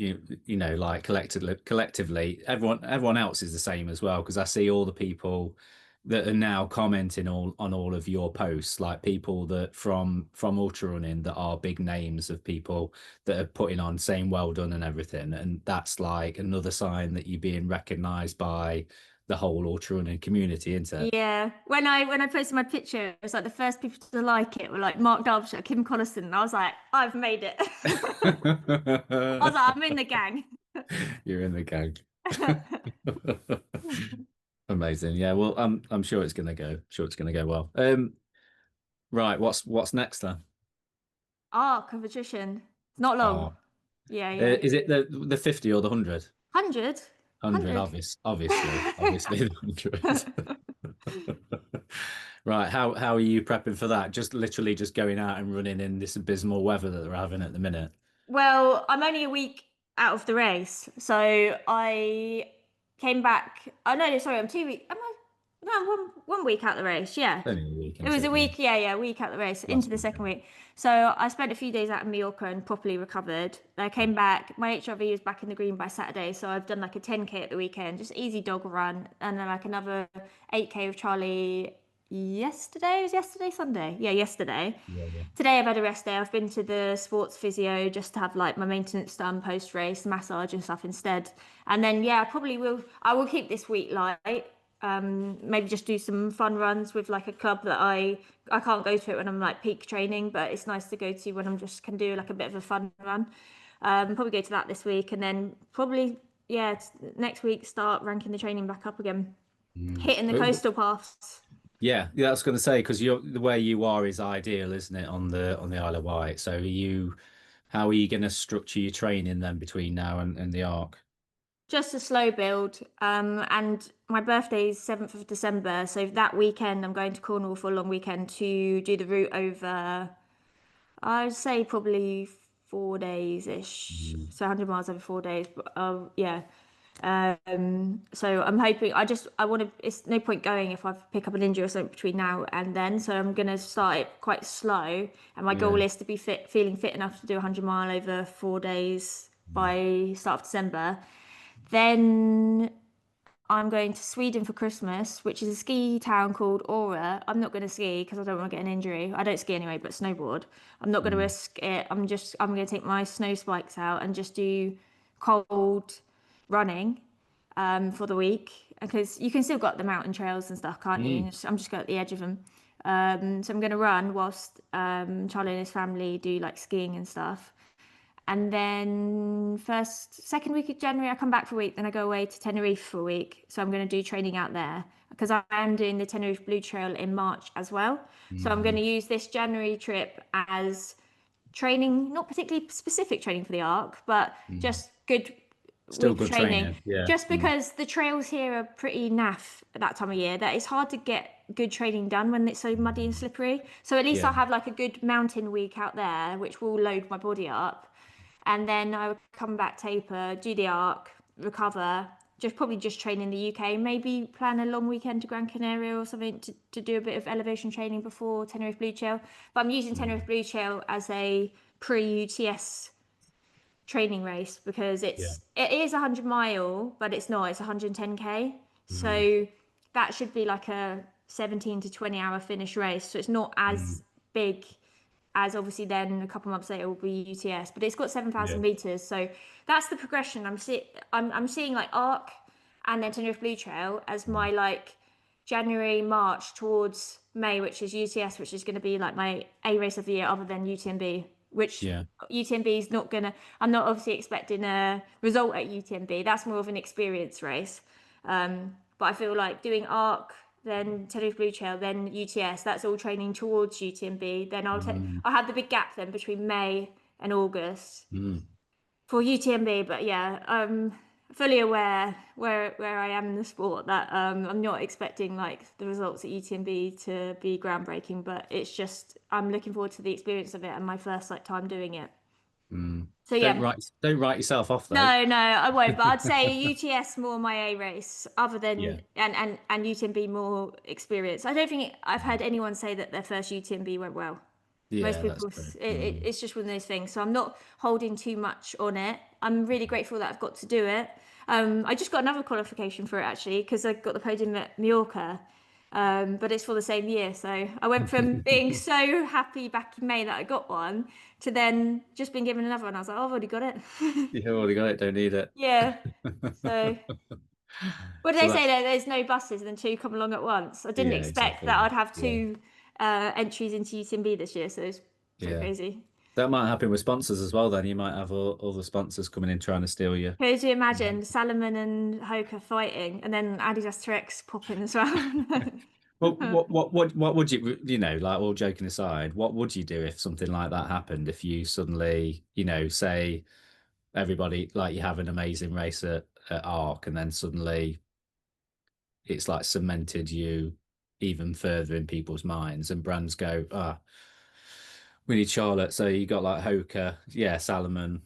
[SPEAKER 1] like collectively, everyone else is the same as well. Because I see all the people that are now commenting on all of your posts, like people that from ultra running that are big names of people that are putting on saying well done and everything, and that's like another sign that you're being recognised by the whole ultra running community, isn't it?
[SPEAKER 2] Yeah. When I posted my picture, it was like the first people to like it were like Mark Derbyshire, Kim Collison, and I was like, I've made it. I was like, I'm in the gang.
[SPEAKER 1] You're in the gang. Amazing. Yeah, well, I'm sure it's gonna go. Sure it's gonna go well. Right, what's next then?
[SPEAKER 2] Competition. It's not long.
[SPEAKER 1] Oh,
[SPEAKER 2] Yeah, yeah.
[SPEAKER 1] is it the 50 or the 100?
[SPEAKER 2] 100?
[SPEAKER 1] 100,
[SPEAKER 2] 100.
[SPEAKER 1] obviously the 100. Right, how are you prepping for that? Just literally just going out and running in this abysmal weather that they're having at the minute.
[SPEAKER 2] Well, I'm only a week out of the race, so I came back. Oh no, sorry, I'm 2 weeks. Am I? No, one week out the race. Yeah,
[SPEAKER 1] Only a week
[SPEAKER 2] it was
[SPEAKER 1] into
[SPEAKER 2] a
[SPEAKER 1] it, yeah.
[SPEAKER 2] week. Yeah, a week out the race into
[SPEAKER 1] Last
[SPEAKER 2] the second
[SPEAKER 1] weekend.
[SPEAKER 2] week. So I spent a few days out in Mallorca and properly recovered. I came back. My HRV was back in the green by Saturday, so I've done like a 10K at the weekend, just easy dog run, and then like another 8K with Charlie yesterday. Was yesterday Sunday? Yeah, yesterday.
[SPEAKER 1] Yeah, yeah.
[SPEAKER 2] Today I've had a rest day. I've been to the sports physio just to have like my maintenance done post race, massage and stuff instead. And then yeah, I will keep this week light. Maybe just do some fun runs with like a club that I can't go to it when I'm like peak training, but it's nice to go to when I'm just can do like a bit of a fun run. Probably go to that this week, and then probably yeah next week start ranking the training back up again,
[SPEAKER 1] Mm.
[SPEAKER 2] hitting the coastal paths.
[SPEAKER 1] Yeah, I was going to say because you're the way you are is ideal, isn't it, on the Isle of Wight? So how are you going to structure your training then between now and the Arc?
[SPEAKER 2] Just a slow build. And my birthday is 7th of December. So that weekend, I'm going to Cornwall for a long weekend to do the route over, I'd say probably 4 days-ish.
[SPEAKER 1] Mm.
[SPEAKER 2] So 100 miles over 4 days. But yeah. So I'm hoping, I want to, it's no point going if I pick up an injury or something between now and then. So I'm going to start it quite slow. And my goal
[SPEAKER 1] Yeah.
[SPEAKER 2] is to be feeling fit enough to do 100 mile over 4 days by start of December. Then I'm going to Sweden for Christmas, which is a ski town called Aura. I'm not going to ski because I don't want to get an injury. I don't ski anyway, but snowboard. I'm not going to
[SPEAKER 1] Mm.
[SPEAKER 2] risk it. I'm going to take my snow spikes out and just do cold running for the week because you can still got the mountain trails and stuff, can't you?
[SPEAKER 1] Mm.
[SPEAKER 2] I'm just going at the edge of them. So I'm going to run whilst Charlie and his family do like skiing and stuff. And then second week of January, I come back for a week. Then I go away to Tenerife for a week. So I'm going to do training out there because I am doing the Tenerife Blue Trail in March as well. So I'm going to
[SPEAKER 1] Mm.
[SPEAKER 2] use this January trip as training, not particularly specific training for the Arc, but
[SPEAKER 1] Mm.
[SPEAKER 2] just good
[SPEAKER 1] Still
[SPEAKER 2] with
[SPEAKER 1] good
[SPEAKER 2] training.
[SPEAKER 1] training. Yeah.
[SPEAKER 2] Just
[SPEAKER 1] Mm.
[SPEAKER 2] because the trails here are pretty naff at that time of year, that it's hard to get good training done when it's so muddy and slippery. So at least
[SPEAKER 1] Yeah.
[SPEAKER 2] I'll have like a good mountain week out there, which will load my body up. And then I would come back, taper, do the arc, recover, just train in the UK, maybe plan a long weekend to Gran Canaria or something to do a bit of elevation training before Tenerife Blue Trail. But I'm using Tenerife
[SPEAKER 1] Mm.
[SPEAKER 2] Blue Trail as a pre-UTS training race because
[SPEAKER 1] Yeah.
[SPEAKER 2] it is 100 mile, but it's 110K.
[SPEAKER 1] Mm.
[SPEAKER 2] So that should be like a 17 to 20 hour finish race. So it's not
[SPEAKER 1] Mm.
[SPEAKER 2] as big as obviously then a couple months later will be UTS, but it's got
[SPEAKER 1] Yeah.
[SPEAKER 2] 7,000 meters. So that's the progression. I'm seeing like Arc and then Tenerife Blue Trail as
[SPEAKER 1] Mm.
[SPEAKER 2] my like January, March towards May, which is UTS, which is going to be like my A race of the year other than UTMB, which
[SPEAKER 1] Yeah.
[SPEAKER 2] UTMB is not gonna. I'm not obviously expecting a result at UTMB. That's more of an experience race. But I feel like doing ARC, then Tenerife Blue Trail, then UTS. That's all training towards UTMB. Then
[SPEAKER 1] Mm.
[SPEAKER 2] I'll have the big gap then between May and August
[SPEAKER 1] Mm.
[SPEAKER 2] for UTMB. But yeah, fully aware where I am in the sport that I'm not expecting like the results at UTMB to be groundbreaking, but it's just I'm looking forward to the experience of it and my first like time doing it.
[SPEAKER 1] Mm.
[SPEAKER 2] So yeah,
[SPEAKER 1] Don't write yourself off though.
[SPEAKER 2] no, I won't. But I'd say UTS more my A race, other
[SPEAKER 1] Yeah.
[SPEAKER 2] than and UTMB more experience. I don't think I've heard anyone say that their first UTMB went well. Most
[SPEAKER 1] Yeah, that's
[SPEAKER 2] people,
[SPEAKER 1] true. Mm.
[SPEAKER 2] it's just one of those things. So I'm not holding too much on it. I'm really grateful that I've got to do it. I just got another qualification for it actually because I got the podium at Mallorca. But it's for the same year. So I went from being so happy back in May that I got one to then just being given another one. I was like, oh, I've already got it.
[SPEAKER 1] You've already got it, don't need it.
[SPEAKER 2] Yeah. So what did
[SPEAKER 1] So
[SPEAKER 2] they say
[SPEAKER 1] that's
[SPEAKER 2] there? There's no buses and two come along at once. I didn't
[SPEAKER 1] yeah,
[SPEAKER 2] expect
[SPEAKER 1] exactly.
[SPEAKER 2] that I'd have
[SPEAKER 1] Yeah.
[SPEAKER 2] two entries into UTMB this year. So it's pretty
[SPEAKER 1] Yeah.
[SPEAKER 2] crazy.
[SPEAKER 1] That might happen with sponsors as well, then. You might have all the sponsors coming in trying to steal you.
[SPEAKER 2] Could you imagine Salomon and Hoka fighting and then Adidas T-Rex popping as well?
[SPEAKER 1] Well, what would like all joking aside, what would you do if something like that happened? If you suddenly, say everybody like you have an amazing race at Arc, and then suddenly it's like cemented you even further in people's minds, and brands go, ah, we need Charlotte. So you got like Hoka, yeah, Salomon,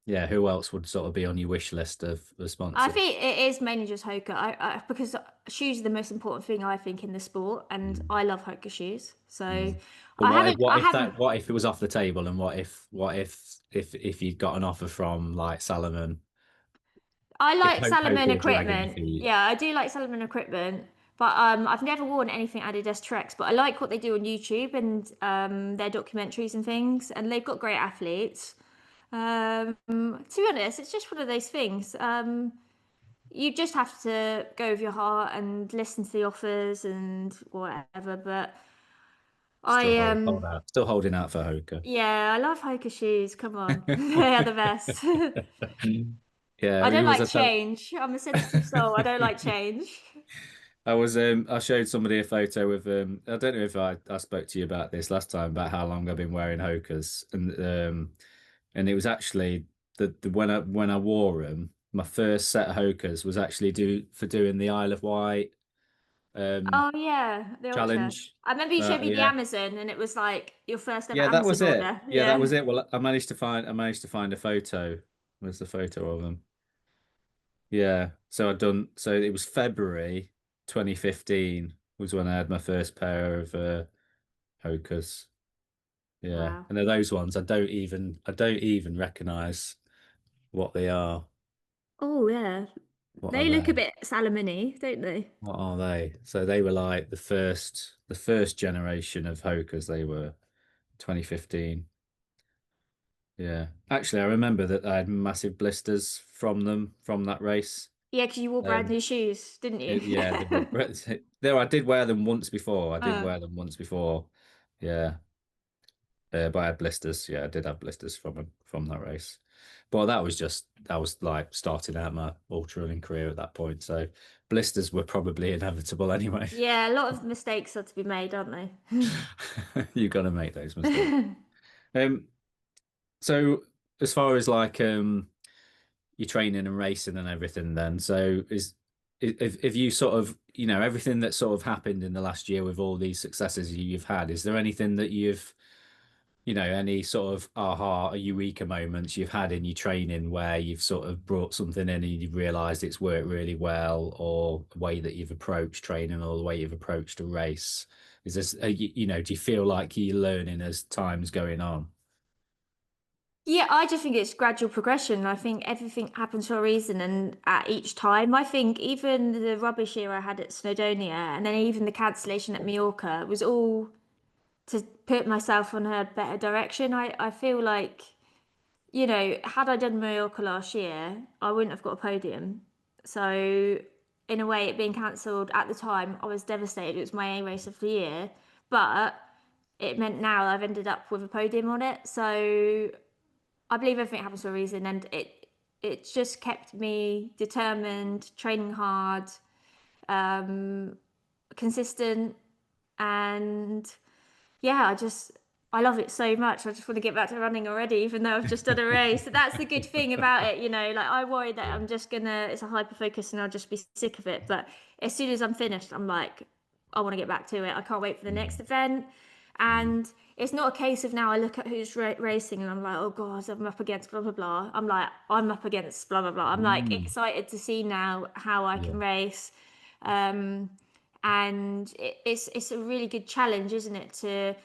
[SPEAKER 1] yeah. Who else would sort of be on your wish list of the
[SPEAKER 2] I
[SPEAKER 1] sponsors?
[SPEAKER 2] think it is mainly just Hoka. Because shoes are the most important thing I think in the sport, and
[SPEAKER 1] Mm,
[SPEAKER 2] I love Hoka shoes. So
[SPEAKER 1] mm. But what if
[SPEAKER 2] I haven't.
[SPEAKER 1] what if it was off the table, and what if you'd got an offer from like Salomon?
[SPEAKER 2] I like
[SPEAKER 1] Hoka
[SPEAKER 2] Salomon
[SPEAKER 1] or dragging your
[SPEAKER 2] equipment.
[SPEAKER 1] feet?
[SPEAKER 2] Yeah, I do like Salomon equipment. But I've never worn anything Adidas Trex, but I like what they do on YouTube and their documentaries and things. And they've got great athletes. To be honest, it's just one of those things. You just have to go with your heart and listen to the offers and whatever. But
[SPEAKER 1] Still
[SPEAKER 2] I
[SPEAKER 1] still holding out for Hoka.
[SPEAKER 2] yeah, I love Hoka shoes. Come on, they are the best.
[SPEAKER 1] Yeah,
[SPEAKER 2] I don't
[SPEAKER 1] who was
[SPEAKER 2] like
[SPEAKER 1] I tell?
[SPEAKER 2] change. I'm a sensitive soul. I don't like change.
[SPEAKER 1] I showed somebody a photo of I don't know if I spoke to you about this last time about how long I've been wearing Hokas, and it was actually the when I wore them, my first set of Hokas was actually doing the Isle of Wight um
[SPEAKER 2] Oh yeah, the ultra.
[SPEAKER 1] challenge.
[SPEAKER 2] I remember you showed me the
[SPEAKER 1] Yeah.
[SPEAKER 2] Amazon, and it was like your first ever
[SPEAKER 1] Yeah, that
[SPEAKER 2] Amazon
[SPEAKER 1] was it.
[SPEAKER 2] order.
[SPEAKER 1] Yeah, that was
[SPEAKER 2] Yeah.
[SPEAKER 1] it. Well, I managed to find a photo. Was the photo of them? Yeah. So it was February 2015 was when I had my first pair of Hokas. Yeah.
[SPEAKER 2] Wow.
[SPEAKER 1] And they're those ones I don't even recognize what they are.
[SPEAKER 2] Oh yeah,
[SPEAKER 1] What are
[SPEAKER 2] they look a
[SPEAKER 1] they?
[SPEAKER 2] bit Salomon-y, don't they?
[SPEAKER 1] What are they? So they were like the first generation of Hokas they were 2015. Yeah. Actually, I remember that I had massive blisters from them from that race.
[SPEAKER 2] Yeah, because you wore brand
[SPEAKER 1] Um,
[SPEAKER 2] new shoes, didn't you?
[SPEAKER 1] yeah, they were, there. I did wear them once before. I did
[SPEAKER 2] Uh,
[SPEAKER 1] wear them once before. Yeah, but I had blisters. Yeah, I did have blisters from that race. But that was like starting out my ultra running career at that point. So blisters were probably inevitable anyway.
[SPEAKER 2] yeah, a lot of mistakes are to be made, aren't they?
[SPEAKER 1] You got to make those mistakes. Um, so as far as like your training and racing and everything, then if you sort of everything that sort of happened in the last year with all these successes you've had, is there anything that you've any sort of aha or eureka moments you've had in your training where you've sort of brought something in and you've realized it's worked really well, or a way that you've approached training or the way you've approached a race? Is this, do you feel like you're learning as time's going on?
[SPEAKER 2] Yeah, I just think it's gradual progression. I think everything happens for a reason, and at each time, I think even the rubbish year I had at Snowdonia, and then even the cancellation at Mallorca was all to put myself on a better direction. I feel like, had I done Mallorca last year, I wouldn't have got a podium. So, in a way, it being cancelled at the time, I was devastated. It was my A race of the year, but it meant now I've ended up with a podium on it. So, I believe everything happens for a reason, and it just kept me determined, training hard, consistent, and yeah, I love it so much. I just want to get back to running already, even though I've just done a race. So that's the good thing about it, Like I worry that
[SPEAKER 1] Yeah.
[SPEAKER 2] I'm just gonna, it's a hyper focus, and I'll just be sick of it. But as soon as I'm finished, I'm like, I want to get back to it. I can't wait for the next
[SPEAKER 1] Mm,
[SPEAKER 2] event.
[SPEAKER 1] mm,
[SPEAKER 2] And it's not a case of now I look at who's racing and I'm like, oh God, I'm up against blah blah blah. I'm like, I'm up against blah blah blah. I'm like
[SPEAKER 1] mm.
[SPEAKER 2] excited to see now how I
[SPEAKER 1] Yeah.
[SPEAKER 2] can race. Um, and it's a really good challenge, isn't it? To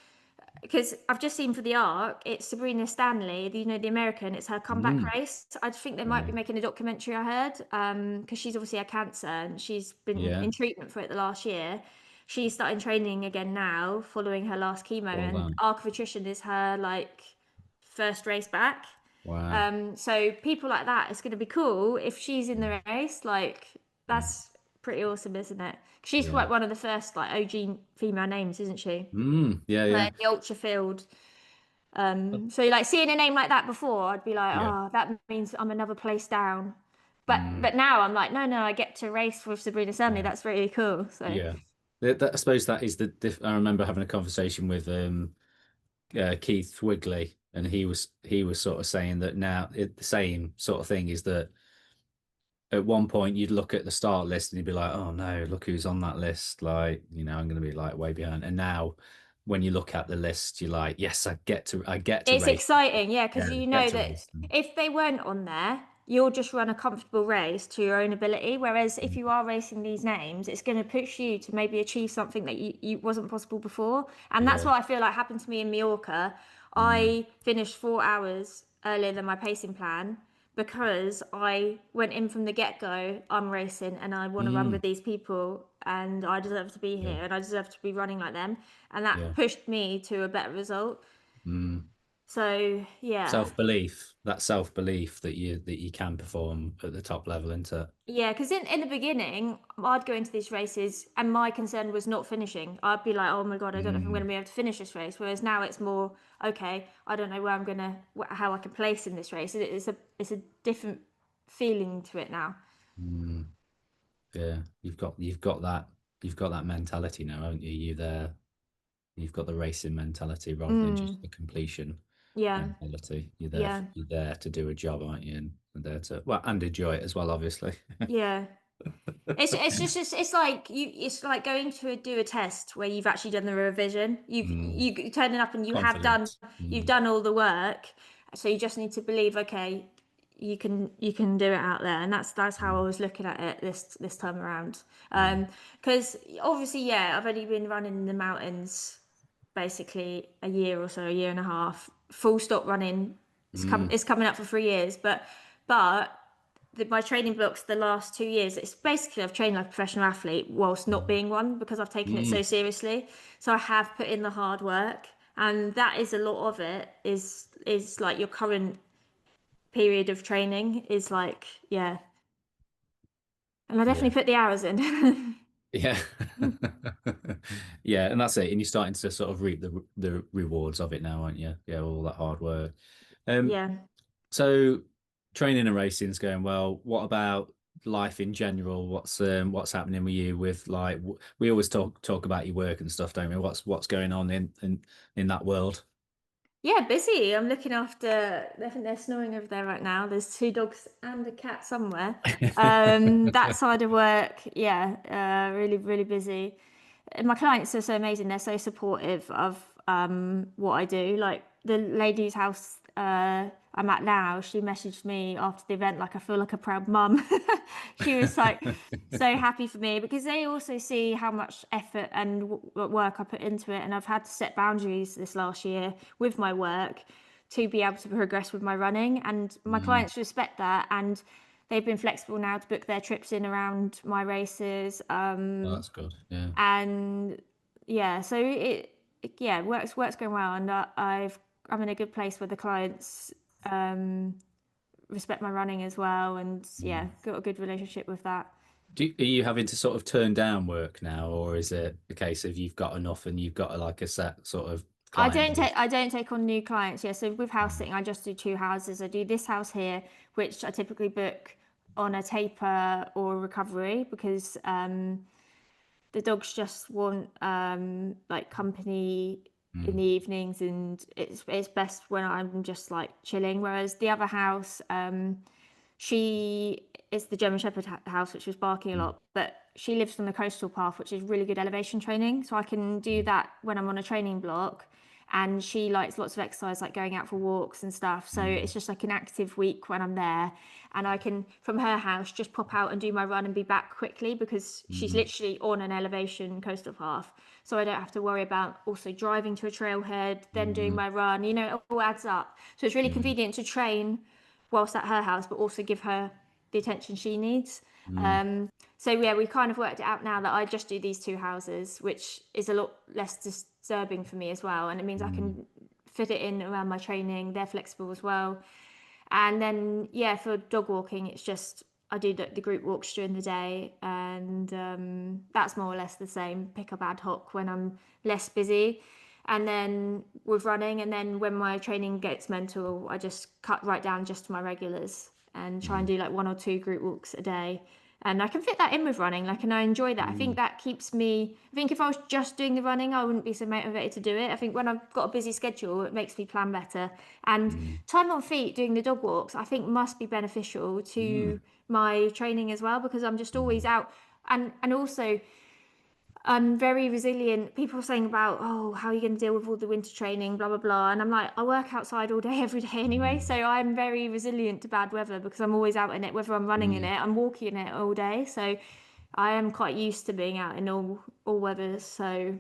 [SPEAKER 2] because I've just seen for the Arc, it's Sabrina Stanley, the American. It's her comeback
[SPEAKER 1] Mm.
[SPEAKER 2] race. I think they might be
[SPEAKER 1] Yeah.
[SPEAKER 2] making a documentary. I heard, because she's obviously had cancer and she's been
[SPEAKER 1] Yeah.
[SPEAKER 2] in treatment for it the last year. She's starting training again now, following her last chemo,
[SPEAKER 1] Well
[SPEAKER 2] and
[SPEAKER 1] done.
[SPEAKER 2] Arc of Attrition is her like first race back.
[SPEAKER 1] Wow.
[SPEAKER 2] So people like that, it's going to be cool if she's in the race. Like
[SPEAKER 1] Mm.
[SPEAKER 2] that's pretty awesome, isn't it? She's
[SPEAKER 1] Yeah.
[SPEAKER 2] like one of the first like OG female names, isn't she?
[SPEAKER 1] Yeah. Yeah.
[SPEAKER 2] Like the ultra field. So like seeing a name like that before, I'd be like,
[SPEAKER 1] Yeah.
[SPEAKER 2] oh, that means I'm another place down.
[SPEAKER 1] Mm.
[SPEAKER 2] But now I'm like, no, I get to race with Sabrina Stanley.
[SPEAKER 1] Yeah.
[SPEAKER 2] That's really cool. So
[SPEAKER 1] Yeah. I suppose that is I remember having a conversation with Keith Wigley, and he was sort of saying that now the same sort of thing is that at one point you'd look at the start list and you'd be like, oh no, look who's on that list. Like, I'm going to be like way behind. And now when you look at the list, you're like, yes, I get to
[SPEAKER 2] It's
[SPEAKER 1] race.
[SPEAKER 2] exciting, yeah,
[SPEAKER 1] Yeah,
[SPEAKER 2] because you
[SPEAKER 1] get
[SPEAKER 2] know
[SPEAKER 1] to
[SPEAKER 2] that
[SPEAKER 1] race them.
[SPEAKER 2] if they weren't on there, you'll just run a comfortable race to your own ability. Whereas if you are racing these names, it's going to push you to maybe achieve something that you wasn't possible before. And that's
[SPEAKER 1] Yeah.
[SPEAKER 2] what I feel like happened to me in Mallorca.
[SPEAKER 1] Mm.
[SPEAKER 2] I finished 4 hours earlier than my pacing plan because I went in from the get-go, I'm racing and I want to run
[SPEAKER 1] Mm.
[SPEAKER 2] with these people and I deserve to be
[SPEAKER 1] Yeah.
[SPEAKER 2] here and I deserve to be running like them. And that
[SPEAKER 1] Yeah.
[SPEAKER 2] pushed me to a better result.
[SPEAKER 1] Mm.
[SPEAKER 2] So yeah,
[SPEAKER 1] Self-belief, that self-belief that you can perform at the top level into.
[SPEAKER 2] yeah. Because in the beginning, I'd go into these races, and my concern was not finishing. I'd be like, "Oh my God, I don't know if I'm going to
[SPEAKER 1] Mm.
[SPEAKER 2] be able to finish this race." Whereas now it's more, okay, I don't know where I'm gonna, how I can place in this race. It's a different feeling to it now.
[SPEAKER 1] Mm. Yeah. You've got that mentality now, haven't you? You've got the racing mentality rather than just
[SPEAKER 2] Mm,
[SPEAKER 1] the completion
[SPEAKER 2] yeah,
[SPEAKER 1] mentality. You're there
[SPEAKER 2] yeah,
[SPEAKER 1] you're there to do a job, aren't you? And there to, well, and enjoy it as well, obviously.
[SPEAKER 2] yeah. It's like it's like going to do a test where you've actually done the revision.
[SPEAKER 1] Mm.
[SPEAKER 2] You turning up and
[SPEAKER 1] Confidence.
[SPEAKER 2] you've
[SPEAKER 1] Mm.
[SPEAKER 2] done all the work. So you just need to believe, okay, you can do it out there, and that's how I
[SPEAKER 1] Mm.
[SPEAKER 2] was looking at it this time around.
[SPEAKER 1] Yeah.
[SPEAKER 2] Because obviously, yeah, I've only been running in the mountains basically a year or so, a year and a half. Full stop running.
[SPEAKER 1] Mm.
[SPEAKER 2] It's coming up for 3 years, but my training blocks the last 2 years, it's basically I've trained like a professional athlete whilst not
[SPEAKER 1] Mm.
[SPEAKER 2] being one because I've taken it so
[SPEAKER 1] Mm.
[SPEAKER 2] seriously. So I have put in the hard work, and that is a lot of it. Is like your current period of training is like, yeah, and I
[SPEAKER 1] Yeah.
[SPEAKER 2] definitely put the hours in.
[SPEAKER 1] Yeah. Yeah, and that's it. And you're starting to sort of reap the rewards of it now, aren't you? Yeah, all that hard work. Um,
[SPEAKER 2] Yeah.
[SPEAKER 1] so training and racing's going well. What about life in general? What's happening with you with like we always talk about your work and stuff, don't we? What's going on in that world?
[SPEAKER 2] Yeah, busy. I'm looking after, I think they're snoring over there right now. There's two dogs and a cat somewhere. That side of work, yeah, really, really busy. And my clients are so amazing. They're so supportive of what I do. Like the lady's house I'm at now, she messaged me after the event, like, I feel like a proud mum. She was like so happy for me because they also see how much effort and work I put into it. And I've had to set boundaries this last year with my work to be able to progress with my running. And my
[SPEAKER 1] Mm.
[SPEAKER 2] clients respect that. And they've been flexible now to book their trips in around my races.
[SPEAKER 1] Well, that's good. Yeah.
[SPEAKER 2] And yeah, so yeah, works going well. And I'm in a good place where the clients respect my running as well. And yeah,
[SPEAKER 1] Mm.
[SPEAKER 2] got a good relationship with that.
[SPEAKER 1] Are you having to sort of turn down work now, or is it a case of you've got enough and you've got like a set sort of client list?
[SPEAKER 2] I don't take on new clients. Yeah, so with house
[SPEAKER 1] Mm.
[SPEAKER 2] sitting, I just do two houses. I do this house here, which I typically book on a taper or a recovery because the dogs just want like company in the
[SPEAKER 1] Mm.
[SPEAKER 2] evenings, and it's best when I'm just like chilling. Whereas the other house, she is the German Shepherd house, which was barking a
[SPEAKER 1] Mm.
[SPEAKER 2] lot, but she lives on the coastal path, which is really good elevation training. So I can do
[SPEAKER 1] Mm.
[SPEAKER 2] that when I'm on a training block. And she likes lots of exercise, like going out for walks and stuff. So
[SPEAKER 1] Mm.
[SPEAKER 2] it's just like an active week when I'm there. And I can, from her house, just pop out and do my run and be back quickly because she's
[SPEAKER 1] Mm.
[SPEAKER 2] literally on an elevation coastal path. So I don't have to worry about also driving to a trailhead, then doing
[SPEAKER 1] Mm.
[SPEAKER 2] my run. It all adds up. So it's really
[SPEAKER 1] Mm.
[SPEAKER 2] convenient to train whilst at her house, but also give her the attention she needs.
[SPEAKER 1] Mm.
[SPEAKER 2] So yeah, we kind of worked it out now that I just do these two houses, which is a lot less disturbing for me as well, and it means I
[SPEAKER 1] Mm.
[SPEAKER 2] can fit it in around my training. They're flexible as well, and then yeah, for dog walking, it's just I do the group walks during the day, and that's more or less the same. Pick up ad hoc when I'm less busy. And then with running, and then when my training gets mental, I just cut right down just to my regulars and try and
[SPEAKER 1] Mm.
[SPEAKER 2] do like one or two group walks a day. And I can fit that in with running, like, and I enjoy that. I think that keeps me. I think if I was just doing the running, I wouldn't be so motivated to do it. I think when I've got a busy schedule, it makes me plan better. And
[SPEAKER 1] Mm.
[SPEAKER 2] time on feet doing the dog walks, I think must be beneficial to
[SPEAKER 1] Mm.
[SPEAKER 2] my training as well, because I'm just always
[SPEAKER 1] Mm.
[SPEAKER 2] out. And also I'm very resilient. People are saying about, oh, how are you going to deal with all the winter training, blah, blah, blah. And I'm like, I work outside all day, every day anyway. So
[SPEAKER 1] Mm.
[SPEAKER 2] I'm very resilient to bad weather because I'm always out in it, whether I'm running in
[SPEAKER 1] Mm.
[SPEAKER 2] it, I'm walking in it all day. So I am quite used to being out in all weathers. So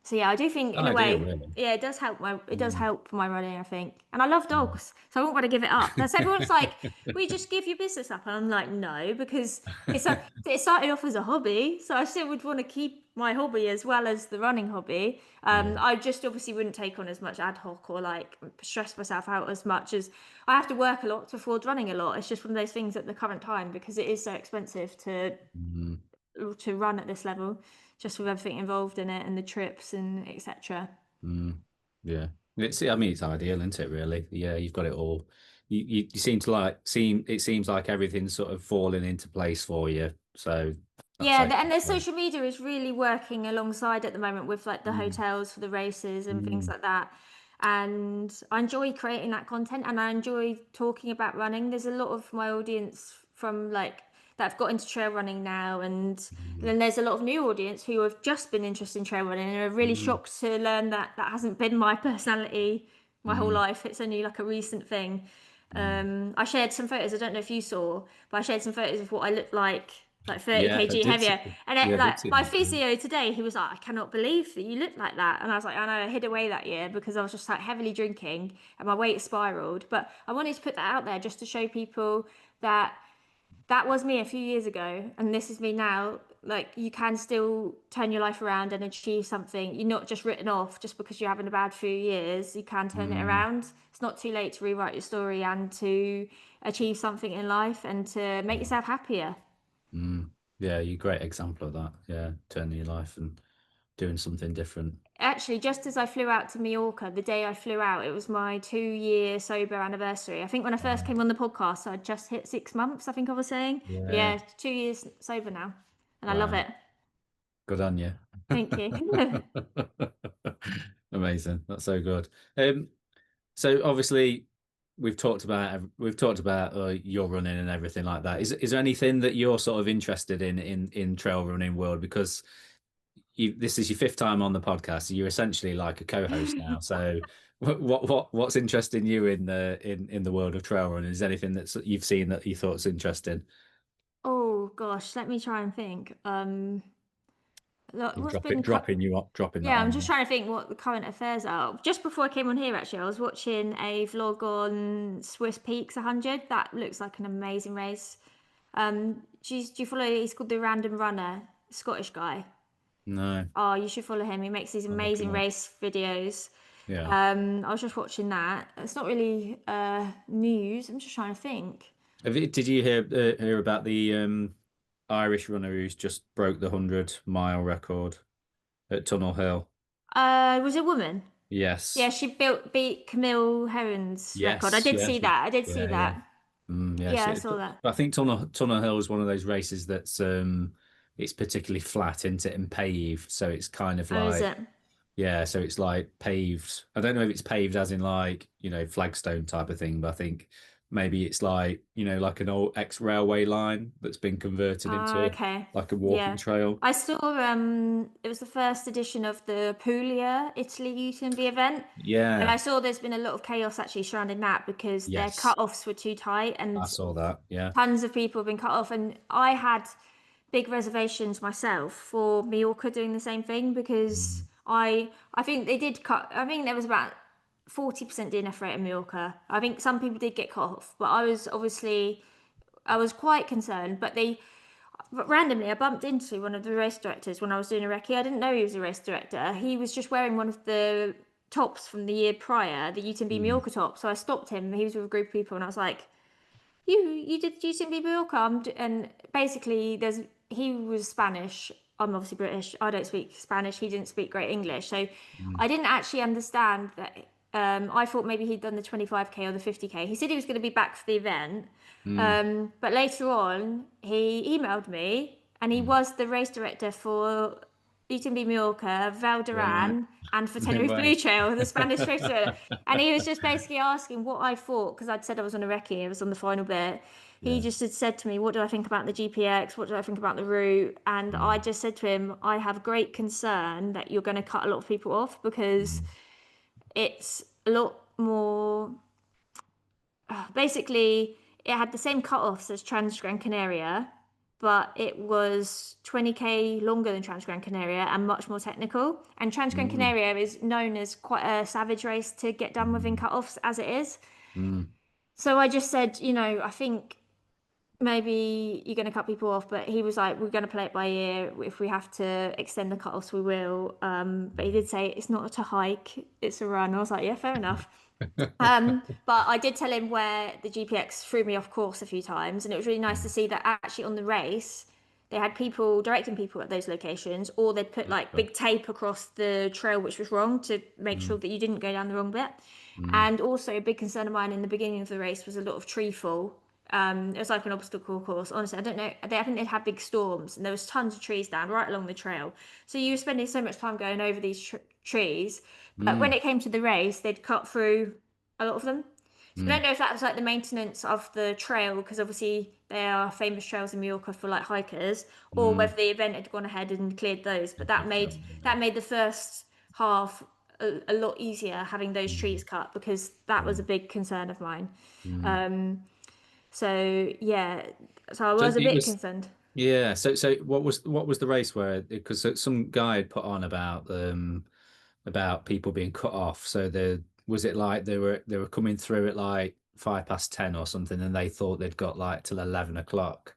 [SPEAKER 2] yeah, I do think in a
[SPEAKER 1] Ideal,
[SPEAKER 2] way,
[SPEAKER 1] really.
[SPEAKER 2] yeah, it does
[SPEAKER 1] Mm.
[SPEAKER 2] help my running, I think. And I love
[SPEAKER 1] Mm.
[SPEAKER 2] dogs, so I won't want to give it up. That's everyone's like, we just give your business up, and I'm like, no, because it started off as a hobby, so I still would want to keep my hobby as well as the running hobby.
[SPEAKER 1] Yeah.
[SPEAKER 2] I just obviously wouldn't take on as much ad hoc or like stress myself out as much as I have to work a lot to afford running a lot. It's just one of those things at the current time because it is so expensive
[SPEAKER 1] Mm.
[SPEAKER 2] to run at this level, just with everything involved in it and the trips and etc.
[SPEAKER 1] Mm. Yeah. I mean, it's ideal, isn't it, really? Yeah, you've got it all. You seem to it seems like everything's sort of falling into place for you. So that's
[SPEAKER 2] Yeah,
[SPEAKER 1] okay.
[SPEAKER 2] and the
[SPEAKER 1] Yeah.
[SPEAKER 2] social media is really working alongside at the moment with like the
[SPEAKER 1] Mm.
[SPEAKER 2] hotels for the races and things
[SPEAKER 1] Mm.
[SPEAKER 2] like that. And I enjoy creating that content and I enjoy talking about running. There's a lot of my audience from like that have got into trail running now, and
[SPEAKER 1] Mm.
[SPEAKER 2] then there's a lot of new audience who have just been interested in trail running and are really
[SPEAKER 1] Mm.
[SPEAKER 2] shocked to learn that that hasn't been my personality my whole
[SPEAKER 1] Mm.
[SPEAKER 2] life. It's only like a recent thing.
[SPEAKER 1] Mm.
[SPEAKER 2] I shared some photos. I don't know if you saw, but I shared some photos of what I looked like 30
[SPEAKER 1] Yeah, I
[SPEAKER 2] kg
[SPEAKER 1] did see.
[SPEAKER 2] heavier. And
[SPEAKER 1] Yeah, I did
[SPEAKER 2] like
[SPEAKER 1] see
[SPEAKER 2] my
[SPEAKER 1] that. Yeah.
[SPEAKER 2] physio today, he was like, I cannot believe that you look like that. And I was like, I know, I hid away that year because I was just like heavily drinking and my weight spiraled. But I wanted to put that out there just to show people that that was me a few years ago and this is me now. Like you can still turn your life around and achieve something. You're not just written off just because you're having a bad few years. You can turn it
[SPEAKER 1] Mm.
[SPEAKER 2] around. It's not too late to rewrite your story and to achieve something in life and to make yourself happier.
[SPEAKER 1] Mm. Yeah, you're a great example of that. Yeah, turning your life and doing something different.
[SPEAKER 2] Actually, just as I flew out to Mallorca, the day I flew out, it was my 2 year sober anniversary. I think when I first
[SPEAKER 1] Wow.
[SPEAKER 2] came on the podcast, I'd just hit 6 months, I think I was saying. But
[SPEAKER 1] Yeah.
[SPEAKER 2] yeah, 2 years sober now. And I love
[SPEAKER 1] Wow.
[SPEAKER 2] it.
[SPEAKER 1] Good on you.
[SPEAKER 2] Thank you.
[SPEAKER 1] Amazing. That's so good. So obviously we've talked about your running and everything like that. Is there anything that you're sort of interested in trail running world? Because this is your fifth time on the podcast. So you're essentially like a co-host now. So what's interesting you in the world of trail running? Is there anything that you've seen that you thought's interesting?
[SPEAKER 2] Oh gosh, let me try and think. Look,
[SPEAKER 1] I'm
[SPEAKER 2] what's been
[SPEAKER 1] dropping that
[SPEAKER 2] yeah, I'm
[SPEAKER 1] on
[SPEAKER 2] just
[SPEAKER 1] you.
[SPEAKER 2] trying to think what the current affairs are. Just before I came on here, actually, I was watching a vlog on Swiss Peaks 100. That looks like an amazing race. Do you follow? He's called the Random Runner, Scottish guy.
[SPEAKER 1] No,
[SPEAKER 2] Oh, you should follow him. He makes these
[SPEAKER 1] I'll look him
[SPEAKER 2] amazing
[SPEAKER 1] up.
[SPEAKER 2] race videos.
[SPEAKER 1] Yeah.
[SPEAKER 2] I was just watching that. It's not really news. I'm just trying to think.
[SPEAKER 1] Did you hear about the Irish runner who's just broke the 100-mile record at Tunnel Hill?
[SPEAKER 2] Was it a woman? Yeah,
[SPEAKER 1] Yes.
[SPEAKER 2] she beat Camille Herron's record. I
[SPEAKER 1] Yes.
[SPEAKER 2] did
[SPEAKER 1] Yeah.
[SPEAKER 2] see that. I did see
[SPEAKER 1] Yeah. Yeah.
[SPEAKER 2] that.
[SPEAKER 1] Yes.
[SPEAKER 2] Yeah, I saw that.
[SPEAKER 1] I think Tunnel Hill is one of those races that's it's particularly flat, isn't it, and paved. So it's kind of
[SPEAKER 2] Oh, is
[SPEAKER 1] like
[SPEAKER 2] it?
[SPEAKER 1] yeah. So it's like paved. I don't know if it's paved as in like flagstone type of thing, but I think maybe it's like like an old ex-railway line that's been converted into
[SPEAKER 2] Okay.
[SPEAKER 1] like a walking
[SPEAKER 2] Yeah.
[SPEAKER 1] trail.
[SPEAKER 2] I saw it was the first edition of the Puglia Italy UTMB event. And I
[SPEAKER 1] Yeah.
[SPEAKER 2] saw there's been a lot of chaos actually surrounding that because their
[SPEAKER 1] Yes.
[SPEAKER 2] cut-offs were too tight
[SPEAKER 1] I
[SPEAKER 2] and
[SPEAKER 1] saw that. Yeah.
[SPEAKER 2] tons of people have been cut off. And I had big reservations myself for Mallorca doing the same thing because
[SPEAKER 1] Mm.
[SPEAKER 2] I think they did cut. I think there was about 40% DNF rate in Mallorca. I think some people did get cut off, but I was quite concerned. But randomly, I bumped into one of the race directors when I was doing a recce. I didn't know he was a race director. He was just wearing one of the tops from the year prior, the UTMB
[SPEAKER 1] Mm.
[SPEAKER 2] Mallorca top. So I stopped him. He was with a group of people, and I was like, "You did UTMB Mallorca?" And basically, he was Spanish. I'm obviously British. I don't speak Spanish. He didn't speak great English, so
[SPEAKER 1] Mm.
[SPEAKER 2] I didn't actually understand that. I thought maybe he'd done the 25k or the 50k. He said he was going to be back for the event.
[SPEAKER 1] Mm.
[SPEAKER 2] But later on, he emailed me and he
[SPEAKER 1] Mm.
[SPEAKER 2] was the race director for UTMB Mallorca,
[SPEAKER 1] Right.
[SPEAKER 2] Valderan, and for
[SPEAKER 1] No
[SPEAKER 2] Tenerife
[SPEAKER 1] way.
[SPEAKER 2] Blue Trail, the Spanish race director. And he was just basically asking what I thought, because I'd said I was on a recce, I was on the final bit. He
[SPEAKER 1] Yeah.
[SPEAKER 2] just had said to me, what do I think about the GPX? What do I think about the route? And I
[SPEAKER 1] Mm.
[SPEAKER 2] just said to him, I have great concern that you're going to cut a lot of people off because
[SPEAKER 1] Mm.
[SPEAKER 2] it's a lot more. Basically, it had the same cut-offs as Trans Gran Canaria, but it was 20k longer than Trans Gran Canaria and much more technical. And Trans Gran
[SPEAKER 1] Mm.
[SPEAKER 2] Canaria is known as quite a savage race to get done within
[SPEAKER 1] Mm.
[SPEAKER 2] cut-offs as it is.
[SPEAKER 1] Mm.
[SPEAKER 2] So I just said, I think maybe you're going to cut people off, but he was like, we're going to play it by ear. If we have to extend the cut-offs, we will. But he did say it's not a hike, it's a run. I was like, yeah, fair enough. But I did tell him where the GPX threw me off course a few times, and it was really nice to see that actually on the race, they had people directing people at those locations, or they'd put like
[SPEAKER 1] Cool.
[SPEAKER 2] big tape across the trail, which was wrong to make sure
[SPEAKER 1] Mm.
[SPEAKER 2] that you didn't go down the wrong bit.
[SPEAKER 1] Mm.
[SPEAKER 2] And also, a big concern of mine in the beginning of the race was a lot of tree fall. It was like an obstacle course. Honestly, I don't know. I think they'd had big storms, and there was tons of trees down right along the trail. So you were spending so much time going over these trees. But when
[SPEAKER 1] Mm.
[SPEAKER 2] it came to the race, they'd cut through a lot of them. So I don't
[SPEAKER 1] Mm.
[SPEAKER 2] know if that was like the maintenance of the trail, because obviously there are famous trails in Mallorca for like hikers, or
[SPEAKER 1] Mm.
[SPEAKER 2] whether the event had gone ahead and cleared those. But that made
[SPEAKER 1] Yeah.
[SPEAKER 2] that made the first half a lot easier having those trees
[SPEAKER 1] Mm.
[SPEAKER 2] cut, because that was a
[SPEAKER 1] Mm.
[SPEAKER 2] big concern of mine.
[SPEAKER 1] Mm.
[SPEAKER 2] So yeah, so I
[SPEAKER 1] So
[SPEAKER 2] was a
[SPEAKER 1] it
[SPEAKER 2] bit
[SPEAKER 1] was,
[SPEAKER 2] concerned.
[SPEAKER 1] yeah. So what was the race where, because some guy had put on about people being cut off. So was it like they were coming through at like 5 past 10 or something, and they thought they'd got like till 11 o'clock,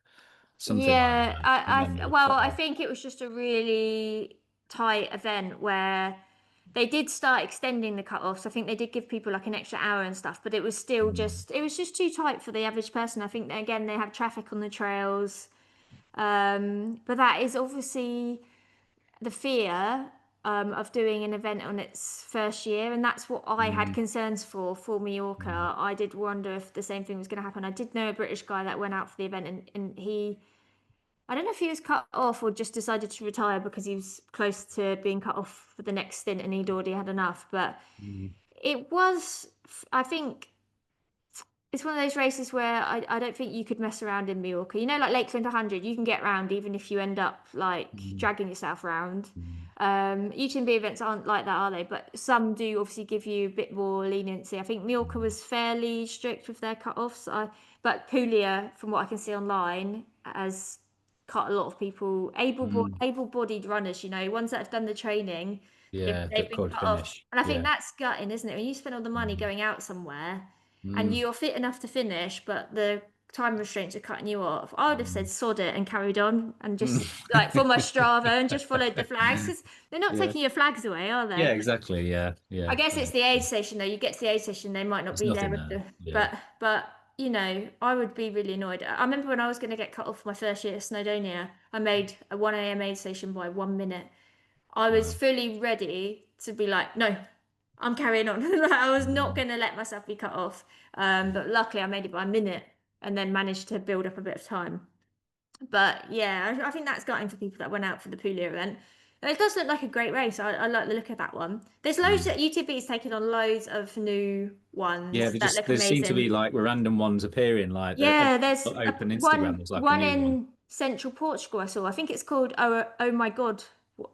[SPEAKER 1] something like
[SPEAKER 2] Yeah,
[SPEAKER 1] that, and then they were
[SPEAKER 2] well,
[SPEAKER 1] cut
[SPEAKER 2] I
[SPEAKER 1] off.
[SPEAKER 2] think it was just a really tight event where they did start extending the cut-offs. I think they did give people like an extra hour and stuff, but it was still
[SPEAKER 1] Mm.
[SPEAKER 2] it was just too tight for the average person. I think again they have traffic on the trails, but that is obviously the fear of doing an event on its first year, and that's what I had
[SPEAKER 1] Mm.
[SPEAKER 2] concerns for
[SPEAKER 1] Mm.
[SPEAKER 2] Mallorca. I did wonder if the same thing was going to happen. I did know a British guy that went out for the event, and he, I don't know if he was cut off or just decided to retire because he was close to being cut off for the next stint and he'd already had enough. But
[SPEAKER 1] Mm.
[SPEAKER 2] it was, I think, it's one of those races where I don't think you could mess around in Mallorca. You know, like Lakeland 100, you can get around even if you end up like
[SPEAKER 1] Mm.
[SPEAKER 2] dragging yourself around.
[SPEAKER 1] Mm.
[SPEAKER 2] UTMB events aren't like that, are they? But some do obviously give you a bit more leniency. I think Mallorca
[SPEAKER 1] Mm.
[SPEAKER 2] was fairly strict with their cut-offs. But Puglia, from what I can see online, has cut a lot of people,
[SPEAKER 1] Mm.
[SPEAKER 2] able-bodied runners, ones that have done the training,
[SPEAKER 1] Yeah,
[SPEAKER 2] they've
[SPEAKER 1] that
[SPEAKER 2] been
[SPEAKER 1] could
[SPEAKER 2] cut off.
[SPEAKER 1] finish.
[SPEAKER 2] And I think
[SPEAKER 1] Yeah.
[SPEAKER 2] that's gutting, isn't it? When you spend all the money
[SPEAKER 1] Mm.
[SPEAKER 2] going out somewhere and
[SPEAKER 1] Mm.
[SPEAKER 2] you're fit enough to finish, but the time restraints are cutting you off. I would have said
[SPEAKER 1] Mm.
[SPEAKER 2] sod it and carried on and
[SPEAKER 1] Mm.
[SPEAKER 2] just like for my Strava and just followed the flags, because they're not
[SPEAKER 1] Yeah.
[SPEAKER 2] taking your flags away, are
[SPEAKER 1] Yeah,
[SPEAKER 2] they?
[SPEAKER 1] exactly. Yeah.
[SPEAKER 2] I
[SPEAKER 1] Yeah.
[SPEAKER 2] guess
[SPEAKER 1] Yeah.
[SPEAKER 2] it's the aid station though. You get to the aid station, they might not
[SPEAKER 1] There's
[SPEAKER 2] be there
[SPEAKER 1] nothing
[SPEAKER 2] with
[SPEAKER 1] there.
[SPEAKER 2] the
[SPEAKER 1] Yeah.
[SPEAKER 2] but I would be really annoyed. I remember when I was going to get cut off my first year at Snowdonia, I made a 1 a.m. aid station by 1 minute. I was
[SPEAKER 1] Wow.
[SPEAKER 2] fully ready to be like, no, I'm carrying on. I was not
[SPEAKER 1] Mm.
[SPEAKER 2] going to let myself be cut off. But luckily, I made it by a minute and then managed to build up a bit of time. But yeah, I think that's gutting for people that went out for the Puglia event. And it does look like a great race. I like the look of that one. There's loads
[SPEAKER 1] Mm.
[SPEAKER 2] that UTB is taking on loads of new
[SPEAKER 1] Yeah,
[SPEAKER 2] ones that look
[SPEAKER 1] there seem to be
[SPEAKER 2] amazing.
[SPEAKER 1] like random ones appearing, like
[SPEAKER 2] Yeah, there's
[SPEAKER 1] the open Instagram.
[SPEAKER 2] one
[SPEAKER 1] There's like a
[SPEAKER 2] one
[SPEAKER 1] new one.
[SPEAKER 2] in central Portugal I saw. I think it's called Oh My God,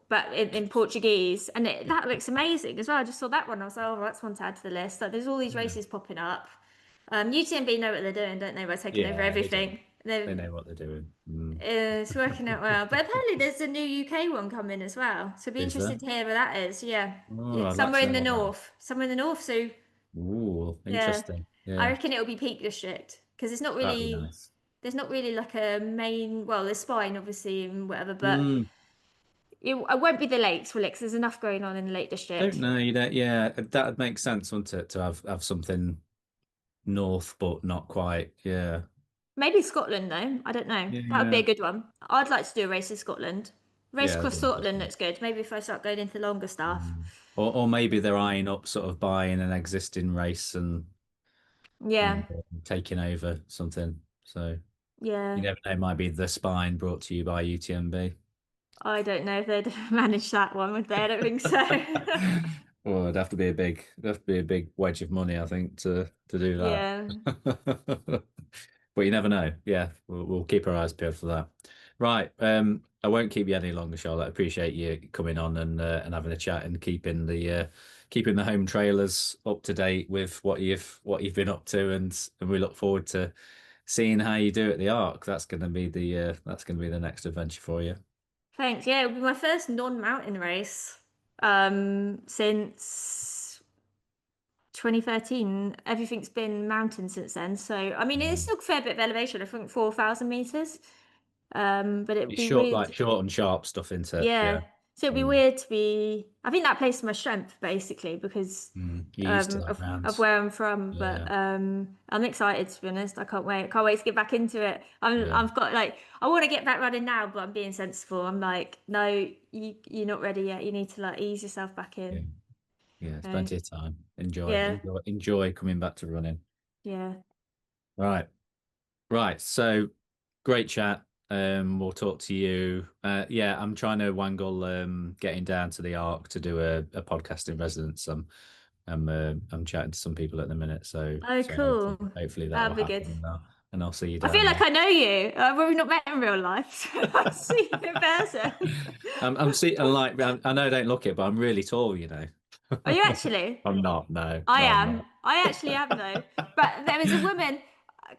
[SPEAKER 2] but in Portuguese, and that looks amazing as well. I just saw that one. I was like, oh, that's one to add to the list. Like, there's all these
[SPEAKER 1] Yeah.
[SPEAKER 2] races popping up. UTMB know what they're doing, don't they? By taking over
[SPEAKER 1] Yeah, they do.
[SPEAKER 2] everything.
[SPEAKER 1] They
[SPEAKER 2] They're,
[SPEAKER 1] know what they're doing. Mm.
[SPEAKER 2] it's working out well. But apparently, there's a new UK one coming as well. So be
[SPEAKER 1] Is there?
[SPEAKER 2] interested to hear where that is. Yeah,
[SPEAKER 1] Oh,
[SPEAKER 2] yeah,
[SPEAKER 1] I'd like to know what that is.
[SPEAKER 2] somewhere in the north. So
[SPEAKER 1] Ooh,
[SPEAKER 2] yeah,
[SPEAKER 1] interesting.
[SPEAKER 2] I
[SPEAKER 1] Yeah,
[SPEAKER 2] reckon it'll be Peak District because it's not
[SPEAKER 1] that'd be
[SPEAKER 2] really
[SPEAKER 1] nice.
[SPEAKER 2] there's not really like a main. Well, there's Spine obviously and whatever, but
[SPEAKER 1] Mm.
[SPEAKER 2] it won't be the lakes, will it? 'Cause there's enough going on in the Lake
[SPEAKER 1] Don't
[SPEAKER 2] District.
[SPEAKER 1] know. You don't. Yeah, that'd make sense, wouldn't it, to have something north, but not quite. Yeah.
[SPEAKER 2] Maybe Scotland though. I don't know. That would be a
[SPEAKER 1] Yeah.
[SPEAKER 2] good one. I'd like to do a race in Scotland. Race
[SPEAKER 1] Yeah,
[SPEAKER 2] across Scotland looks good. Maybe if I start going into longer stuff.
[SPEAKER 1] mm. Or maybe they're eyeing up sort of buying an existing race and
[SPEAKER 2] Yeah,
[SPEAKER 1] taking over something. So you
[SPEAKER 2] yeah.
[SPEAKER 1] never know, it might be the Spine brought to you by UTMB.
[SPEAKER 2] I don't know if they'd manage that one, would they? I don't think so.
[SPEAKER 1] Well, it'd have to be a big wedge of money, I think, to do that.
[SPEAKER 2] Yeah.
[SPEAKER 1] But you never know. Yeah, we'll keep our eyes peeled for that. Right. I won't keep you any longer, Charlotte. I appreciate you coming on and having a chat and keeping the home trailers up to date with what you've been up to, and we look forward to seeing how you do at the Arc. That's going to be the next adventure for you.
[SPEAKER 2] Thanks. Yeah, it'll be my first non-mountain race since 2013. Everything's been mountain since then. So, I mean, it's
[SPEAKER 1] Mm.
[SPEAKER 2] still a fair bit of elevation. I think 4,000 meters. But it'd
[SPEAKER 1] It's
[SPEAKER 2] be
[SPEAKER 1] short,
[SPEAKER 2] weird.
[SPEAKER 1] like short and sharp stuff into it. Yeah.
[SPEAKER 2] Yeah. So it'd be
[SPEAKER 1] Mm.
[SPEAKER 2] weird to be. I think that plays to my strength basically because
[SPEAKER 1] You're used to that
[SPEAKER 2] of
[SPEAKER 1] round.
[SPEAKER 2] where I'm from. But
[SPEAKER 1] Yeah.
[SPEAKER 2] I'm excited to be honest. I can't wait. Can't wait to get back into it.
[SPEAKER 1] Yeah.
[SPEAKER 2] I've got like I want to get back running now, but I'm being sensible. I'm like, no, you're not ready yet. You need to like ease yourself back
[SPEAKER 1] Yeah.
[SPEAKER 2] in.
[SPEAKER 1] Yeah. It's
[SPEAKER 2] So
[SPEAKER 1] plenty of time. Enjoy.
[SPEAKER 2] yeah,
[SPEAKER 1] Enjoy coming back to running.
[SPEAKER 2] yeah.
[SPEAKER 1] Right. Right. So great chat. We'll talk to you. Yeah, I'm trying to wangle getting down to the Arc to do a podcast in residence. I'm chatting to some people at the minute, so
[SPEAKER 2] Oh, cool.
[SPEAKER 1] hopefully that will
[SPEAKER 2] That'd be good.
[SPEAKER 1] happen, and I'll see you
[SPEAKER 2] I feel
[SPEAKER 1] down
[SPEAKER 2] like
[SPEAKER 1] there.
[SPEAKER 2] I know you. We've not met in real life, so I'll see you in person.
[SPEAKER 1] I'm see and like I know I don't look it, but I'm really tall, you know.
[SPEAKER 2] Are you actually?
[SPEAKER 1] I'm not. No,
[SPEAKER 2] I
[SPEAKER 1] no, I'm not.
[SPEAKER 2] am. I actually am though. But there was a woman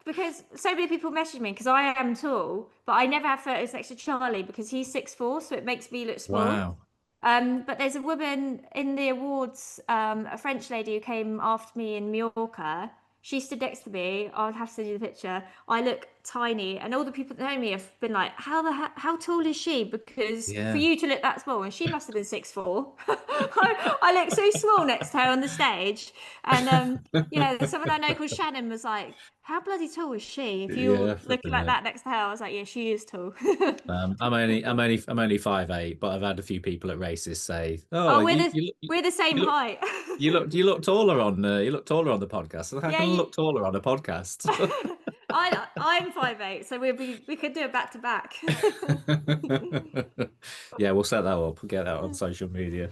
[SPEAKER 2] because so many people message me because I am tall, but I never have photos next to Charlie because he's 6'4", so it makes me look small.
[SPEAKER 1] Wow.
[SPEAKER 2] But there's a woman in the awards, a French lady who came after me in Mallorca. She stood next to me. I'll have to send you the picture. I look tiny, and all the people that know me have been like, how tall is she?" Because for
[SPEAKER 1] Yeah.
[SPEAKER 2] you to look that small, and she must have been 6'4". I look so small next to her on the stage. And yeah, someone I know called Shannon was like, "How bloody tall is she?" If you're
[SPEAKER 1] Yeah,
[SPEAKER 2] looking
[SPEAKER 1] flipping
[SPEAKER 2] like
[SPEAKER 1] it.
[SPEAKER 2] that next to her, I was like, "Yeah, she is tall."
[SPEAKER 1] I'm only 5'8", but I've had a few people at races say, "Oh,
[SPEAKER 2] Oh, we're the
[SPEAKER 1] you
[SPEAKER 2] same
[SPEAKER 1] look,
[SPEAKER 2] height.
[SPEAKER 1] you look taller on the podcast." So how
[SPEAKER 2] Yeah,
[SPEAKER 1] can I look taller on a podcast?
[SPEAKER 2] I'm 5'8", so we could do a back to back.
[SPEAKER 1] Yeah, we'll set that up. We'll get that on social media.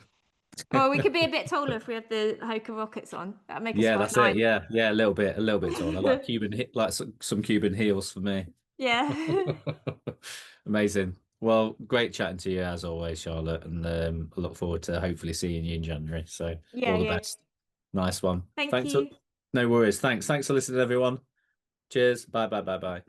[SPEAKER 2] Or we could be a bit taller if we have the Hoka Rockets on. That'd make us
[SPEAKER 1] Yeah,
[SPEAKER 2] five
[SPEAKER 1] that's it.
[SPEAKER 2] nine.
[SPEAKER 1] Yeah, yeah, a little bit taller. Like like some Cuban heels for me.
[SPEAKER 2] Yeah.
[SPEAKER 1] Amazing. Well, great chatting to you as always, Charlotte, and I look forward to hopefully seeing you in January. So
[SPEAKER 2] Yeah,
[SPEAKER 1] all the
[SPEAKER 2] yeah.
[SPEAKER 1] best. Nice one.
[SPEAKER 2] Thank you.
[SPEAKER 1] No worries. Thanks for listening, everyone. Cheers. Bye, bye, bye, bye.